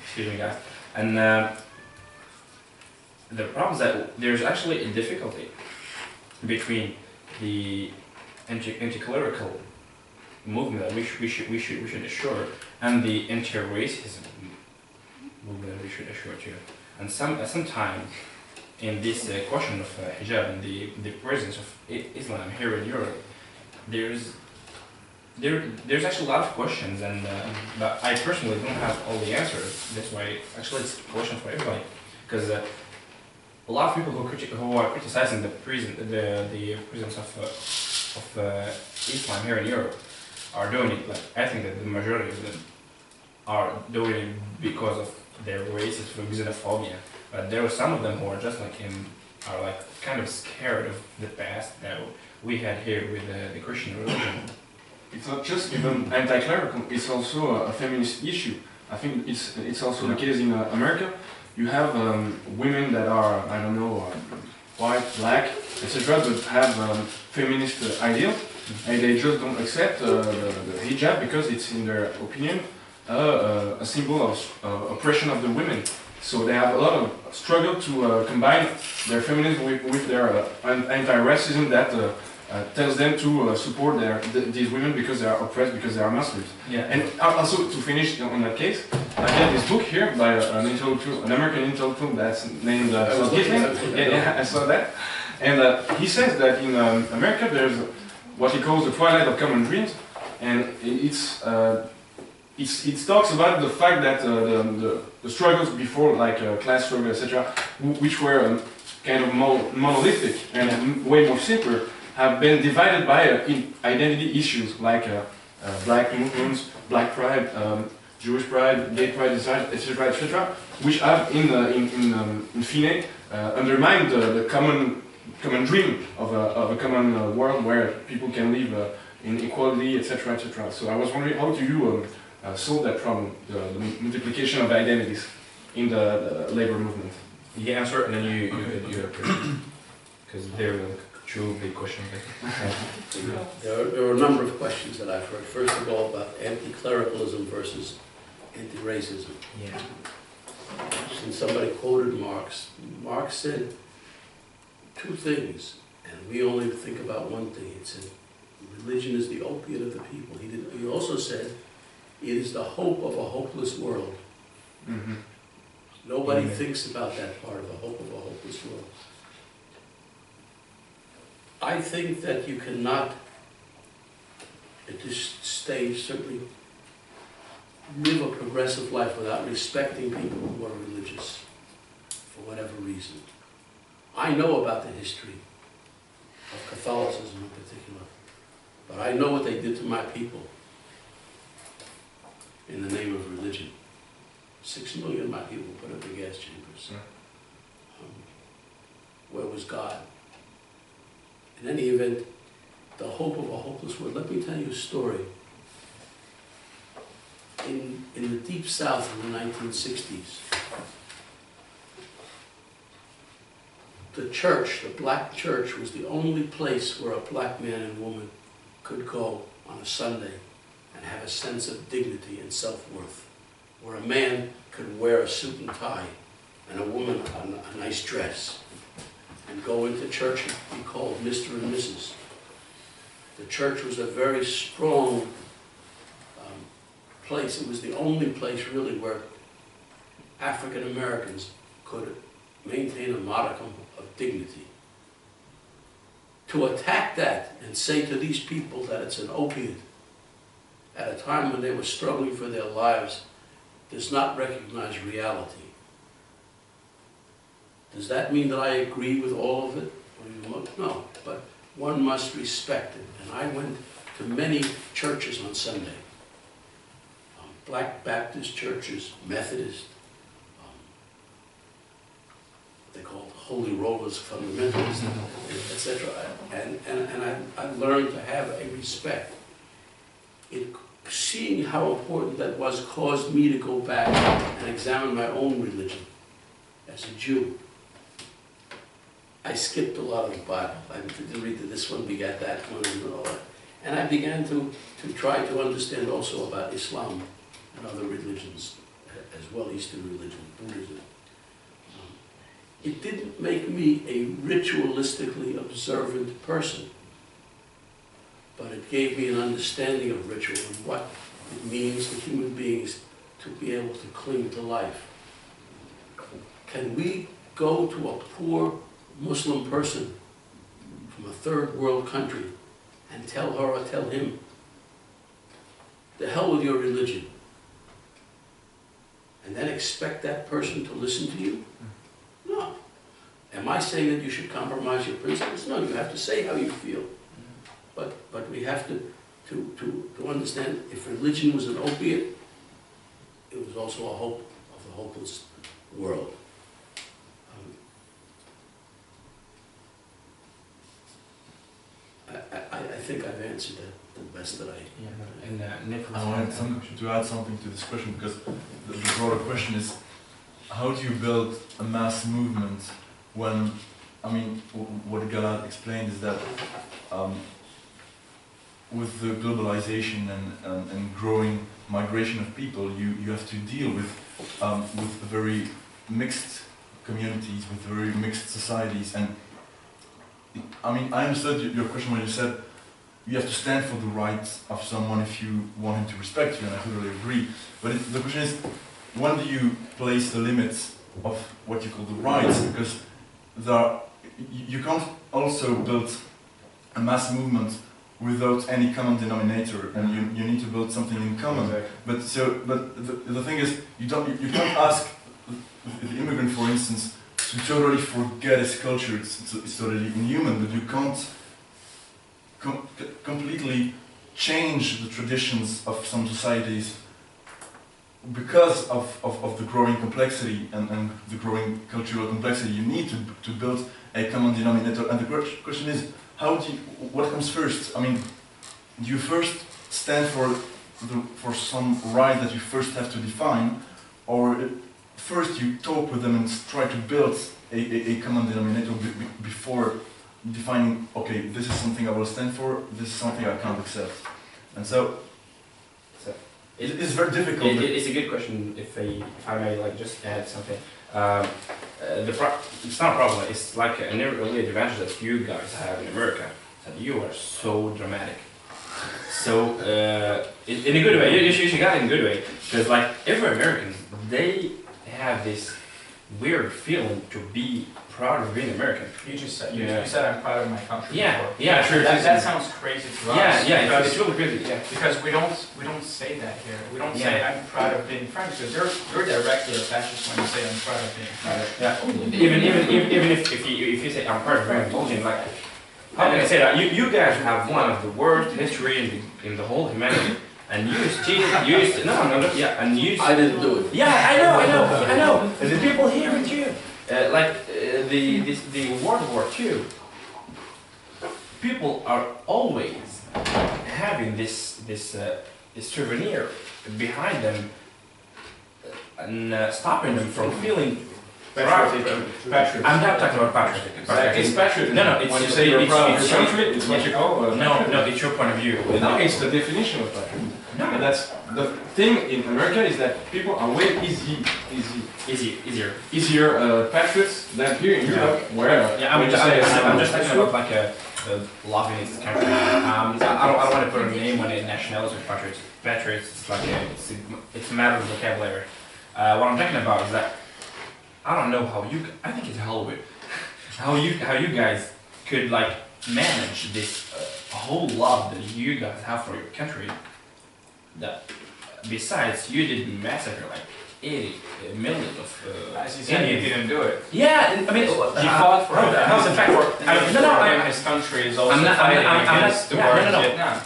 excuse me, guys. And the problem is that there's actually a difficulty between the anti-clerical movement that we should assure and the anti-racism movement that we should assure too. And sometimes in this question of hijab and the presence of Islam here in Europe, there's actually a lot of questions, and but I personally don't have all the answers. That's why actually it's a question for everybody, because a lot of people who are criticizing the presence of Islam here in Europe are doing it. Like, I think that the majority of them are doing it because of their racist or xenophobia. But there are some of them who are just like him, are like kind of scared of the past that we had here with the Christian religion. It's not just even anti-clerical, it's also a feminist issue. I think it's also the case in America. You have women that are, I don't know, white, black, etc., but have feminist ideals, and they just don't accept the hijab because it's, in their opinion, a symbol of oppression of the women. So they have a lot of struggle to combine their feminism with their anti-racism that tells them to support these women because they are oppressed, because they are Muslims. Yeah. And also, to finish on that case, I have this book here by an American intellectual that's named yeah, I saw that. And he says that in America there's what he calls the twilight of common dreams, and it talks about the fact that the struggles before, like class struggle, etc., which were kind of monolithic and way more simpler, have been divided by identity issues like black movements, black pride, Jewish pride, gay pride, etc., which have in fine undermined the common dream of a common world where people can live in equality, etc., etc. So I was wondering, how do you solve that problem, the multiplication of identities in the labor movement? You answer and then you because there are 2 big questions. There are a number of questions that I've heard. First of all, about anti-clericalism versus anti-racism. Yeah. And somebody quoted Marx. Marx said 2 things, and we only think about one thing. He said, religion is the opiate of the people. He also said, it is the hope of a hopeless world. Mm-hmm. Nobody thinks about that part of the hope of a hopeless world. I think that you cannot, at this stage, certainly live a progressive life without respecting people who are religious, for whatever reason. I know about the history of Catholicism in particular, but I know what they did to my people in the name of religion. 6 million of my people put up in gas chambers. Where was God? In any event, the hope of a hopeless world. Let me tell you a story. In the Deep South in the 1960s, the church, the black church, was the only place where a black man and woman could go on a Sunday and have a sense of dignity and self-worth, where a man could wear a suit and tie and a woman a nice dress and go into church and be called Mr. and Mrs. The church was a very strong place. It was the only place really where African Americans could maintain a modicum of dignity. To attack that and say to these people that it's an opiate at a time when they were struggling for their lives does not recognize reality. Does that mean that I agree with all of it? No, but one must respect it. And I went to many churches on Sunday. Black Baptist churches, Methodist, they call it Holy Rollers, Fundamentalists, etc. And I learned to have a respect seeing how important that was caused me to go back and examine my own religion as a Jew. I skipped a lot of the Bible. I didn't read this one begat that one and all that. And I began to try to understand also about Islam and other religions as well, Eastern religion, Buddhism. It didn't make me a ritualistically observant person, but it gave me an understanding of ritual and what it means to human beings to be able to cling to life. Can we go to a poor Muslim person from a third world country and tell her or tell him, the hell with your religion, and then expect that person to listen to you? No. Am I saying that you should compromise your principles? No, you have to say how you feel. But we have to understand, if religion was an opiate, it was also a hope of the hopeless world. I think I've answered that the best that I can. I wanted to add something to this question, because the broader question is, how do you build a mass movement when, I mean, what Gala explained is that with the globalization and growing migration of people, you have to deal with very mixed communities, with very mixed societies. And I mean, I understood your question when you said you have to stand for the rights of someone if you want him to respect you, and I totally agree. But the question is, when do you place the limits of what you call the rights? Because you can't also build a mass movement without any common denominator, and you need to build something in common. Exactly. But the thing is, you can't ask the immigrant, for instance, to totally forget his culture. It's totally inhuman, but you can't completely change the traditions of some societies because of the growing complexity and the growing cultural complexity. You need to build a common denominator. And the question is, what comes first? I mean, do you first stand for some right that you first have to define, or first you talk with them and try to build a common denominator before defining, okay, this is something I will stand for, this is something I can't accept? And so it's very difficult. It's a good question, if I may just add something. It's not a problem, it's like an early advantage that you guys have in America, that you are so dramatic. So, in a good way, you got it in a good way, because like every American, they have this weird feeling to be proud of being American. You just said, you said I'm proud of my country. Yeah, before. yeah, sure. That sounds crazy to us. Yeah, it's really crazy. Yeah. Because we don't say that here. We don't say I'm proud of being French, because you're directly a fascist when you say I'm proud of being French. Yeah. Even if you say I'm proud of being Belgian, like how can I say that? You guys have one of the worst history in the whole humanity. And you used no, and you. I didn't do it. Yeah, I know. And the people here with you, the World War II. People are always having this souvenir behind them and stopping them from feeling. Patriotism. I'm not talking about patriotism. It's patriotism. No, it's when you say you're proud of your country, it's what you call. No, it's your point of view. No, it's the definition of patriotism. No, and that's the thing in America is that people are way easier patriots than here in Europe, where I'm just talking about like a loving its country. I don't want to put a name on it. Nationalism, patriots. It's like it's a matter of vocabulary. What I'm talking about is that I don't know how I think it's Hollywood. how you guys could like manage this whole love that you guys have for your country. That besides you didn't massacre like 80 million of as you said, you didn't do it. Yeah, I mean, he fought for it. How's the fact? His country is also fighting against the war in Vietnam.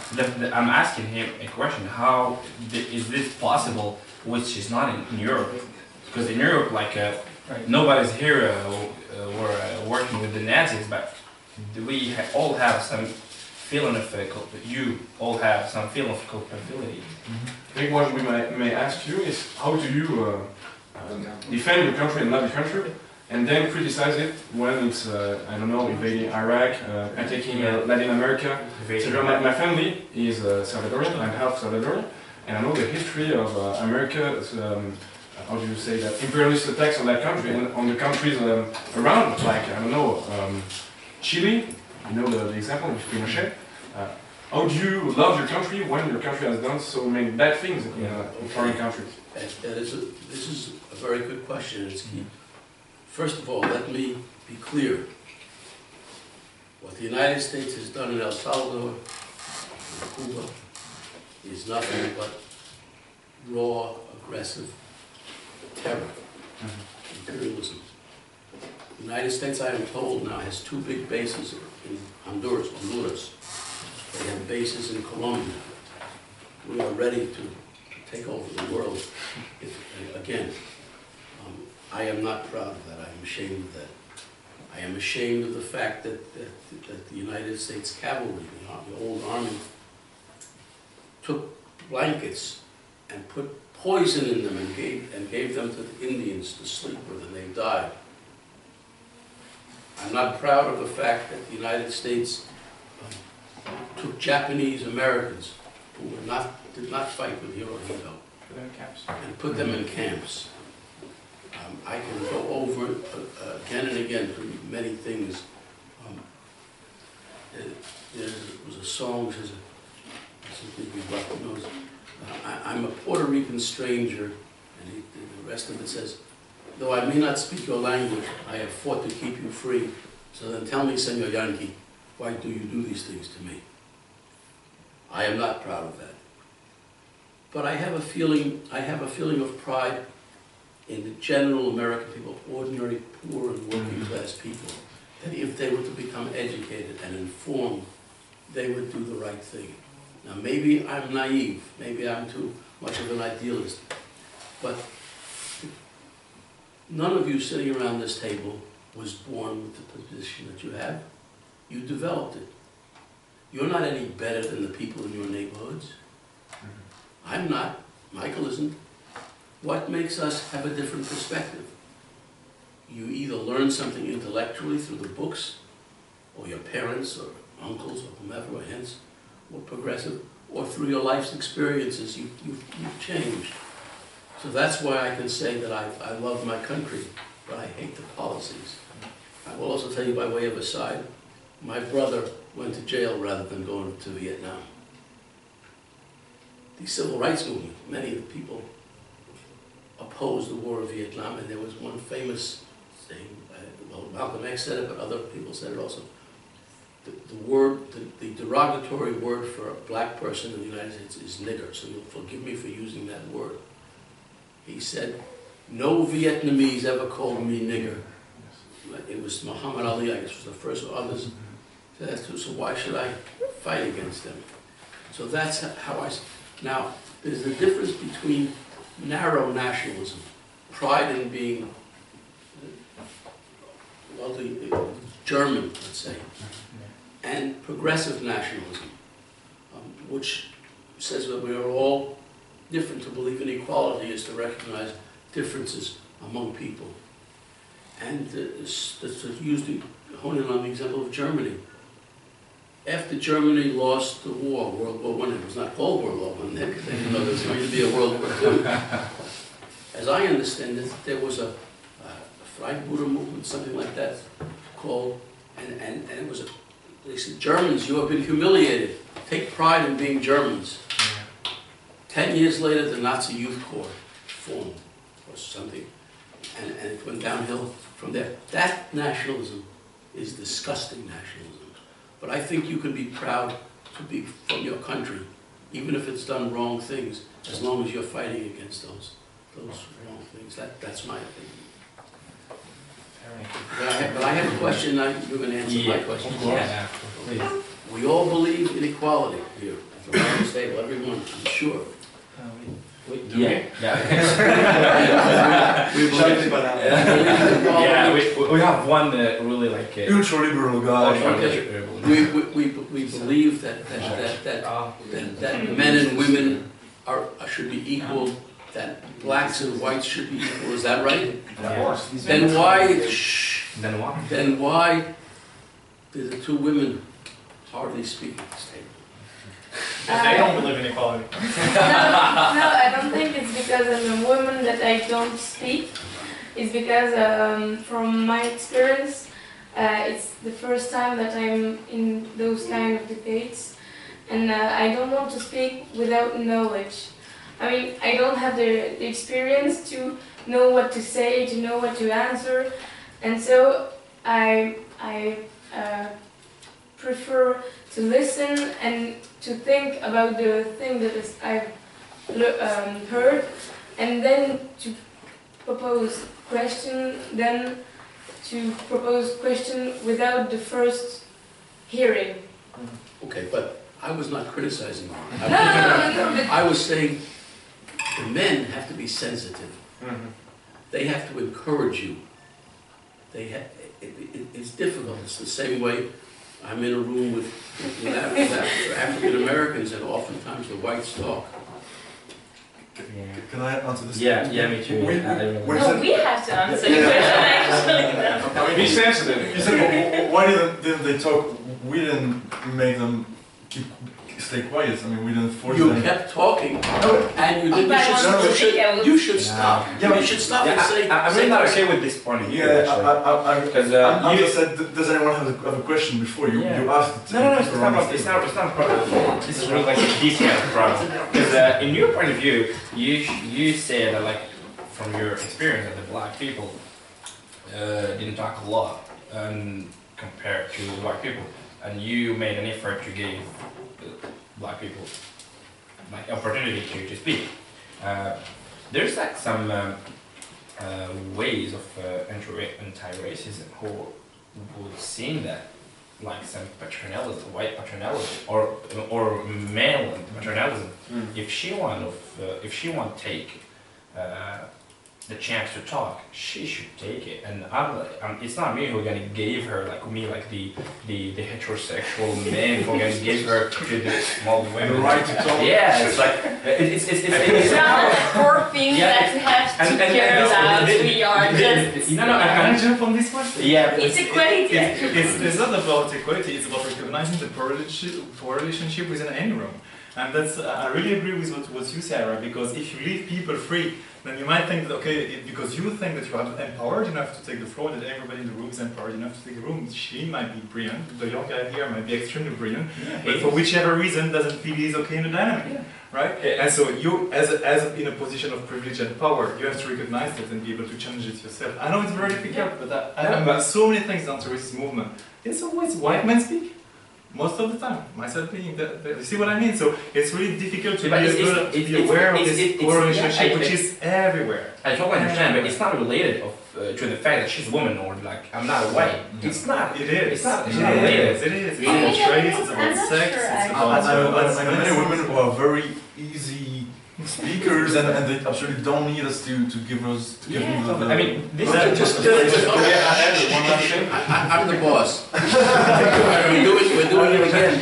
I'm asking him a question. How is this possible, which is not in Europe? Because in Europe, like nobody's here working with the Nazis, but we all have some feeling of you all have some feeling of culpability. I think what we may ask you is how do you defend your country and love your country, and then criticize it when it's, I don't know, invading Iraq, attacking Latin America, etc. My family is Salvadorian, I'm half Salvadorian, and I know the history of America's, how do you say that, imperialist attacks on that country and on the countries around, like, I don't know, Chile, you know the example with Pinochet. How do you love your country when your country has done so many bad things in foreign countries? This is a very good question. It's key. First of all, let me be clear. What the United States has done in El Salvador and Cuba is nothing but raw, aggressive terror, imperialism. The United States, I am told now, has 2 big bases in Honduras. They have bases in Colombia. We are ready to take over the world. Again, I am not proud of that. I am ashamed of that. I am ashamed of the fact that the United States cavalry, the old army, took blankets and put poison in them and gave them to the Indians to sleep with, and they died. I'm not proud of the fact that the United States took Japanese Americans who did not fight with Hirohito and put them in camps. I can go over it again and again for many things. There was a song, which is I'm a Puerto Rican stranger, and the rest of it says, though I may not speak your language, I have fought to keep you free. So then tell me, Señor Yankee, why do you do these things to me? I am not proud of that. But I have a feeling of pride in the general American people, ordinary, poor and working class people, that if they were to become educated and informed, they would do the right thing. Now maybe I'm naive, maybe I'm too much of an idealist, but none of you sitting around this table was born with the position that you have. You developed it. You're not any better than the people in your neighborhoods. I'm not. Michael isn't. What makes us have a different perspective? You either learn something intellectually through the books, or your parents, or uncles, or whomever, or aunts, or progressive, or through your life's experiences, you've changed. So that's why I can say that I love my country, but I hate the policies. I will also tell you by way of aside, my brother went to jail rather than going to Vietnam. The civil rights movement, many of the people opposed the war of Vietnam, and there was one famous saying, well, Malcolm X said it, but other people said it also. The derogatory word for a black person in the United States is nigger, so you'll forgive me for using that word. He said, no Vietnamese ever called me nigger. It was Muhammad Ali, I guess, was the first, or others. So why should I fight against them? So that's how I... Now, there's a difference between narrow nationalism, pride in being, well, the German, let's say, and progressive nationalism, which says that we are all different. To believe in equality is to recognize differences among people. And to hone in on the example of Germany. After Germany lost the war, World War I, it was not called World War I, they didn't know there was going to be a World War II. As I understand it, there was a Freiburger movement, something like that, called, and it was they said, Germans, you have been humiliated. Take pride in being Germans. 10 years later, the Nazi Youth Corps formed, or something, and it went downhill from there. That nationalism is disgusting nationalism. But I think you can be proud to be from your country, even if it's done wrong things, as long as you're fighting against those wrong things. That's my opinion. But I have a question. You're going to answer my question. Yeah, please. We all believe in equality here at the round table. Everyone, I'm sure. We have one really like ultra liberal guy. We we believe that men and women should be equal, that blacks and whites should be equal. Is that right? Yeah. Then why? Then why do the two women hardly speak at this table? They don't believe in equality. No, I don't think it's because I'm a woman that I don't speak. It's because, from my experience, it's the first time that I'm in those kind of debates, and I don't want to speak without knowledge. I mean, I don't have the experience to know what to say, to know what to answer, and so I prefer to listen and to think about the thing that I've heard, and then to propose question, then to propose question without the first hearing. Okay, but I was not criticizing you. No, but I was saying the men have to be sensitive. They have to encourage you. It's difficult. It's the same way I'm in a room with African Americans, and oftentimes the whites talk. Can I answer this? Yeah, me too. No, we have to answer the question actually. Be sensitive. You said, why didn't they talk? We didn't make them stay quiet. I mean, we didn't force them. You kept talking, and you didn't. You should stop. Yeah, you should stop and say. I'm really not okay with this point of view. Yeah, because I just said, does anyone have a question before you? Yeah. You asked it. No, it's not a problem. This is really like a detailed problem. Because in your point of view, you say that like from your experience that the black people didn't talk a lot compared to the white people, and you made an effort to give black people like opportunity to speak. There's like some ways of anti-racism who would see that like some paternalism, white paternalism, or male paternalism. If she want to take the chance to talk, she should take it. And it's not me who's gonna give her the heterosexual men who are gonna give her to the small women. The right to talk. Yeah, it's like it's not a poor thing that we have to care about. We are just. Can I jump on this one? Yeah. It's equality. It's not about equality. It's about recognizing the poor relationship within any room. And that's, I really agree with what you say, Ira, because if you leave people free, then you might think that, okay, because you think that you are empowered enough to take the floor, that everybody in the room is empowered enough to take the room. She might be brilliant, the young guy here might be extremely brilliant, but for whichever reason doesn't feel he's okay in the dynamic, right? And so you, as in a position of privilege and power, you have to recognize that and be able to challenge it yourself. I know it's very difficult, but I so many things down to this movement. It's always white men speak. Most of the time, myself being you see what I mean? So it's really difficult to be aware of this poor relationship, which is everywhere. I totally understand, but it's not related to the fact that she's a woman or like I'm not a white. It's not. It is. It's not related. It is. It's about race. It's about sex. It's about. I know many women who are very easy speakers, and they absolutely don't need us to give them the. I mean, this I'm the boss. We're doing it again.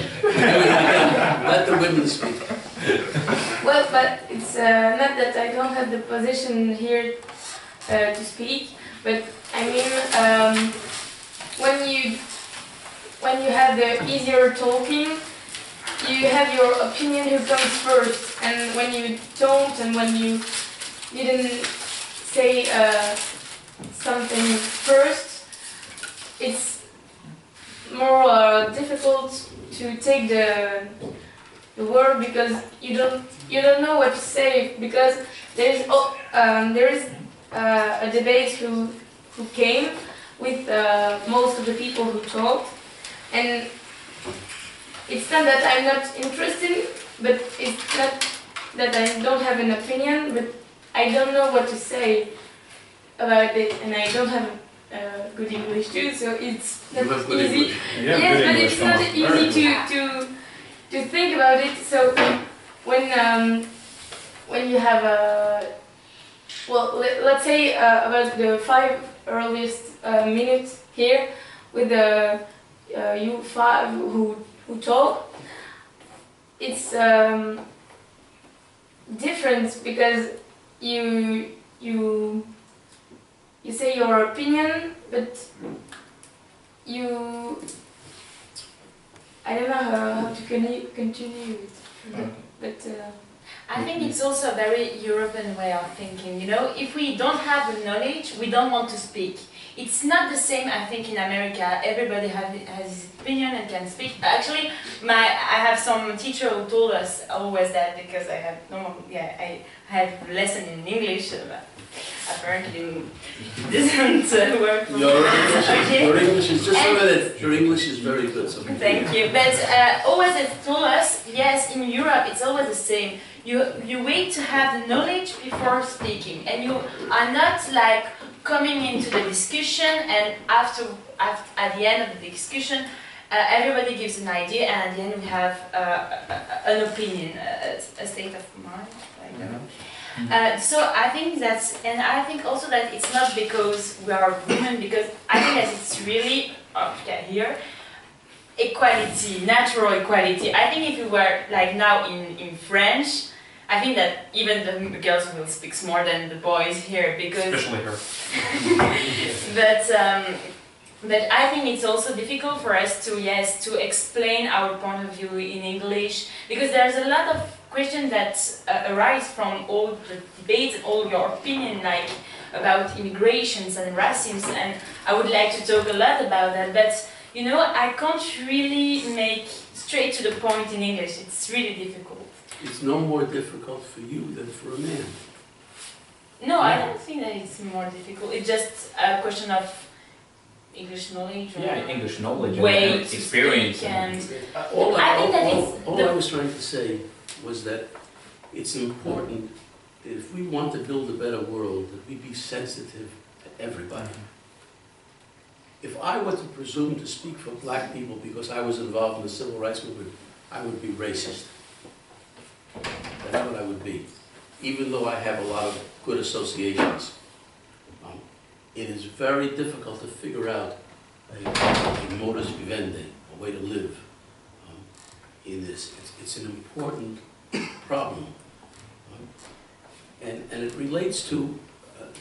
Let the women speak. well, but it's not that I don't have the position here to speak, but I mean, when you have the easier talking, you have your opinion who comes first, and when you don't, and when you didn't say something first, it's more difficult to take the word because you don't know what to say, because there is a debate who came with most of the people who talked, and it's not that I'm not interested, but it's not that I don't have an opinion, but I don't know what to say about it, and I don't have good English too, so it's not easy. Yes, but it's not easy to think about it. So when you have let's say about the 5 earliest minutes here with the you 5 who who talk, it's different because you say your opinion, but I don't know how to continue it. But I think it's also a very European way of thinking, you know, if we don't have the knowledge, we don't want to speak. It's not the same, I think, in America. Everybody has his opinion and can speak. Actually, I have some teacher who told us always that, because I have I had a lesson in English, but apparently doesn't work for me. Your English is just a minute. Your English is very good. So thank you. But always it told us, yes, in Europe it's always the same. You wait to have the knowledge before speaking, and you are not like coming into the discussion, and at the end of the discussion, everybody gives an idea, and at the end we have an opinion, a state of mind. I don't know. So I think and I think also that it's not because we are women, because I think that it's really here equality, natural equality. I think if we were like now in French, I think that even the girls will speak more than the boys here, because especially her. but I think it's also difficult for us to explain our point of view in English, because there's a lot of questions that arise from all the debates and all your opinion, like about immigrations and racism, and I would like to talk a lot about that, but you know, I can't really make straight to the point in English. It's really difficult. It's no more difficult for you than for a man. No, I don't think that it's more difficult. It's just a question of English knowledge. Yeah, English knowledge and experience. All I was trying to say was that it's important that if we want to build a better world, that we be sensitive to everybody. If I were to presume to speak for black people because I was involved in the civil rights movement, I would be racist. That's what I would be. Even though I have a lot of good associations. It is very difficult to figure out a modus vivendi, a way to live in this. It's an important problem. And it relates to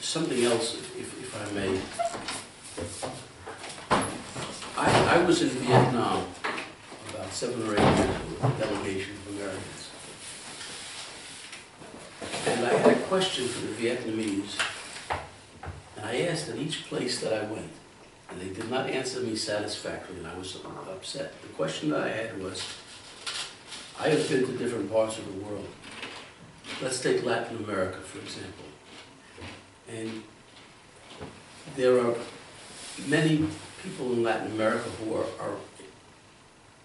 something else, if I may. I was in Vietnam about 7 or 8 years ago with a delegation of Americans. And I had a question for the Vietnamese, and I asked at each place that I went, and they did not answer me satisfactorily, and I was upset. The question that I had was, I have been to different parts of the world. Let's take Latin America, for example. And there are many people in Latin America who are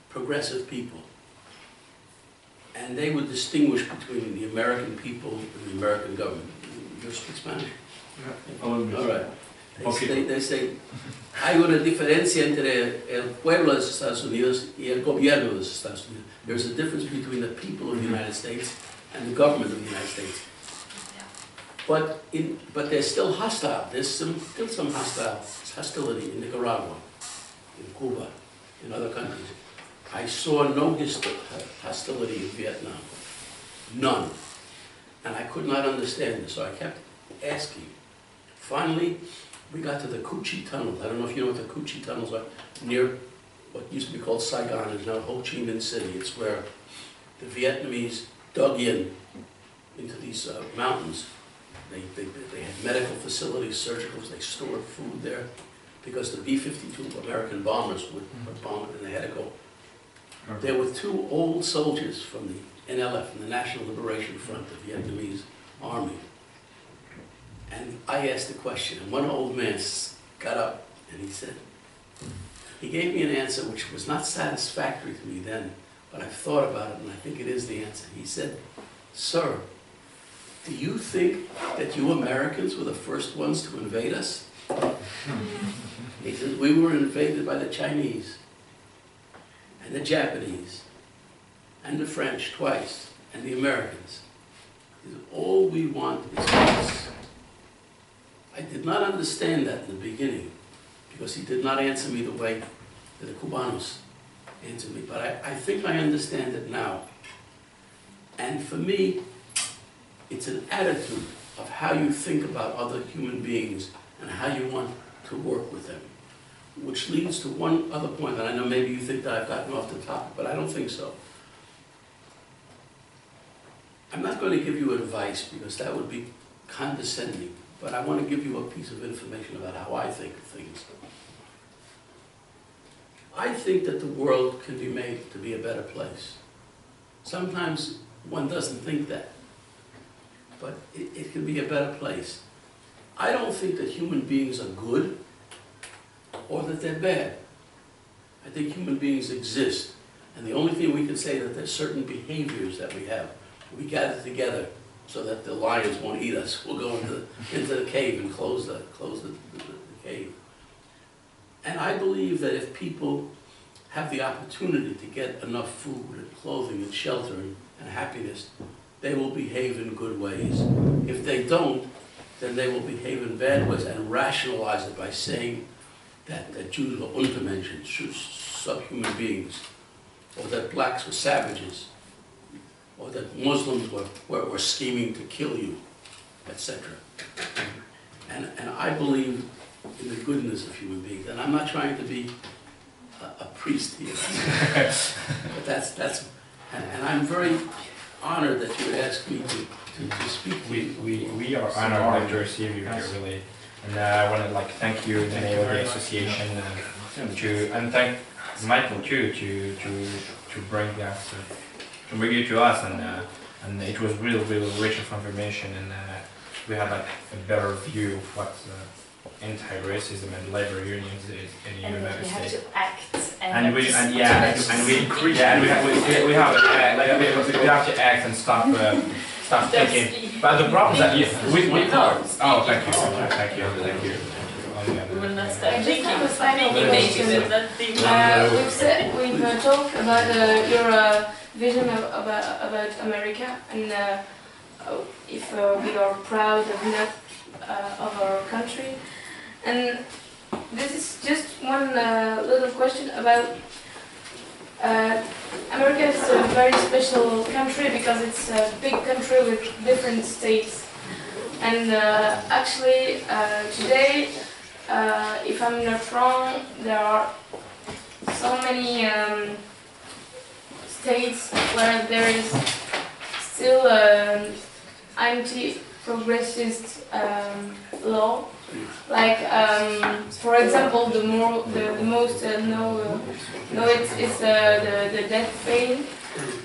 progressive people. And they would distinguish between the American people and the American government. You speak Spanish? Yeah. All right. They say, hay una diferencia entre el pueblo de los Estados Unidos y el gobierno de los Estados Unidos. There's a difference between the people of the United States and the government of the United States. But they're still hostile. There's still some hostility in Nicaragua, in Cuba, in other countries. I saw no hostility in Vietnam. None. And I could not understand this, so I kept asking. Finally, we got to the Cu Chi Tunnel. I don't know if you know what the Cu Chi Tunnels are. Near what used to be called Saigon is now Ho Chi Minh City. It's where the Vietnamese dug into these mountains. They had medical facilities, surgicals, they stored food there because the B-52 American bombers would bomb it and they had to go. There were 2 old soldiers from the NLF, from the National Liberation Front, the Vietnamese army. And I asked a question, and one old man got up and he gave me an answer which was not satisfactory to me then, but I've thought about it and I think it is the answer. He said, "Sir, do you think that you Americans were the first ones to invade us?" He said, "We were invaded by the Chinese, and the Japanese, and the French twice, and the Americans. He said, all we want is peace." I did not understand that in the beginning, because he did not answer me the way that the Cubanos into me. But I think I understand it now. And for me, it's an attitude of how you think about other human beings and how you want to work with them. Which leads to one other point, and I know maybe you think that I've gotten off the topic, but I don't think so. I'm not going to give you advice because that would be condescending, but I want to give you a piece of information about how I think of things. I think that the world can be made to be a better place. Sometimes one doesn't think that, but it can be a better place. I don't think that human beings are good or that they're bad. I think human beings exist, and the only thing we can say that there's certain behaviors that we have. We gather together so that the lions won't eat us. We'll go into the cave and close the cave. And I believe that if people have the opportunity to get enough food and clothing and shelter and happiness, they will behave in good ways. If they don't, then they will behave in bad ways and rationalize it by saying that Jews were Untermenschen, subhuman beings, or that blacks were savages, or that Muslims were scheming to kill you, etc. And I believe in the goodness of human beings. And I'm not trying to be a priest here, but that's and I'm very honored that you asked me to speak to you. We are honored to receive you here, really. And I want to thank you in the name of the association and thank Michael too to bring us to bring you to us, and it was really rich of information, and we had a better view of what anti-racism and labor unions is in the United States. We have to act We have to act and stop thinking. But the problem is that oh, thank you. We will not stop thinking. We've talked about your vision about America, and if we are proud of our country. And this is just one little question about America is a very special country because it's a big country with different states. And actually today, if I'm not wrong, there are so many states where there is still anti-progressist law. Like, for example, the most it's the death penalty.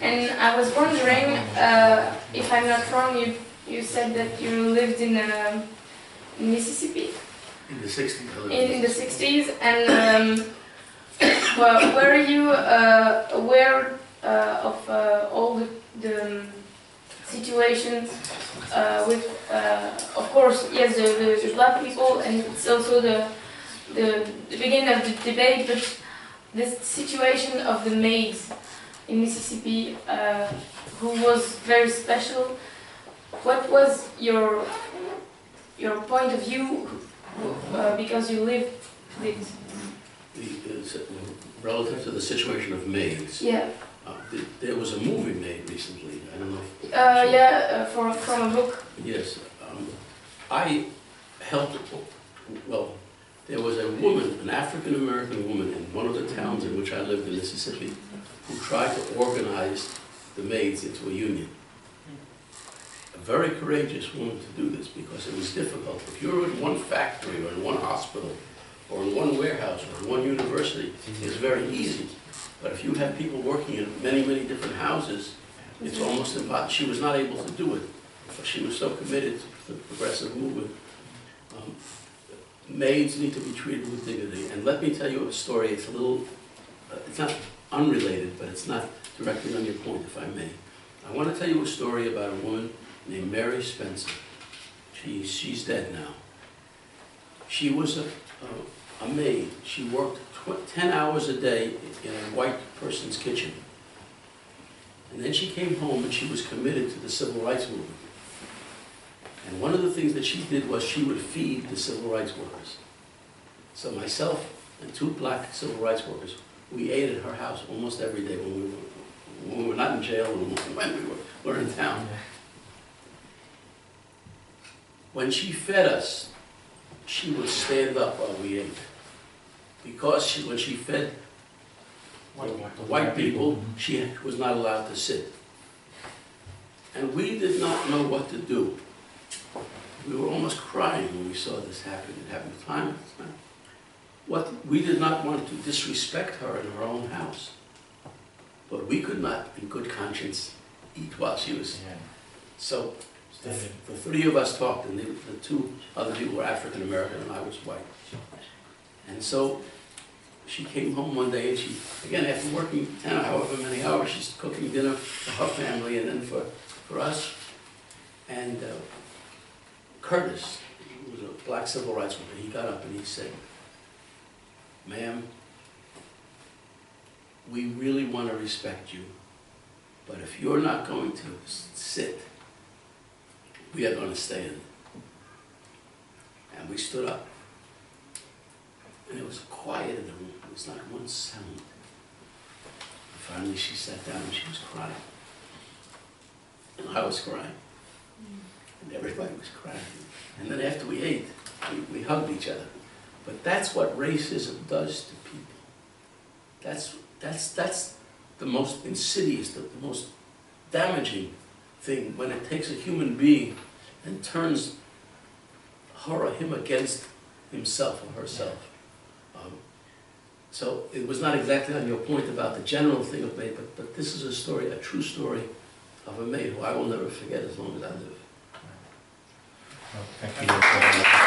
And I was wondering, if I'm not wrong, you said that you lived in Mississippi. In the 60s. In the 60s, and well, were you aware of all the situations with, of course, yes, the black people, and it's also the beginning of the debate, but this situation of the maids in Mississippi, who was very special. What was your point of view, because you lived with? Relative to the situation of maids. Yeah. There was a movie made recently. I don't know. From a book. Yes. I helped. Well, there was a woman, an African American woman, in one of the towns in which I lived in Mississippi, who tried to organize the maids into a union. A very courageous woman to do this, because it was difficult. If you're in one factory or in one hospital or in one warehouse or in one university, it's very easy. But if you have people working in many different houses, it's almost impossible. She was not able to do it, but she was so committed to the progressive movement. Maids need to be treated with dignity. And let me tell you a story. It's a little, it's not unrelated, but it's not directly on your point, if I may. I want to tell you a story about a woman named Mary Spencer. She's dead now. She was a maid. She worked 10 hours a day in a white person's kitchen. And then she came home and she was committed to the civil rights movement. And one of the things that she did was she would feed the civil rights workers. So myself and 2 black civil rights workers we ate at her house almost every day when we were not in jail and when we were in town. When she fed us, she would stand up while we ate. Because when she fed the white people, she was not allowed to sit. And we did not know what to do. We were almost crying when we saw this happen. It happened time after time. We did not want to disrespect her in her own house. But we could not, in good conscience, eat while she was. So the three of us talked, and the two other people were African American, and I was white. And so she came home one day, and she, again, after working 10 or however many hours, she's cooking dinner for her family and then for us. And Curtis, who was a black civil rights worker, he got up and he said, "Ma'am, we really want to respect you, but if you're not going to sit, we are going to stand." And we stood up. And it was quiet in the room. There was not one sound. And finally she sat down and she was crying. And I was crying. And everybody was crying. And then after we ate, we hugged each other. But that's what racism does to people. That's the most insidious, the most damaging thing, when it takes a human being and turns her or him against himself or herself. So it was not exactly on your point about the general thing of maid, but this is a story, a true story of a maid who I will never forget as long as I live. Well, thank you.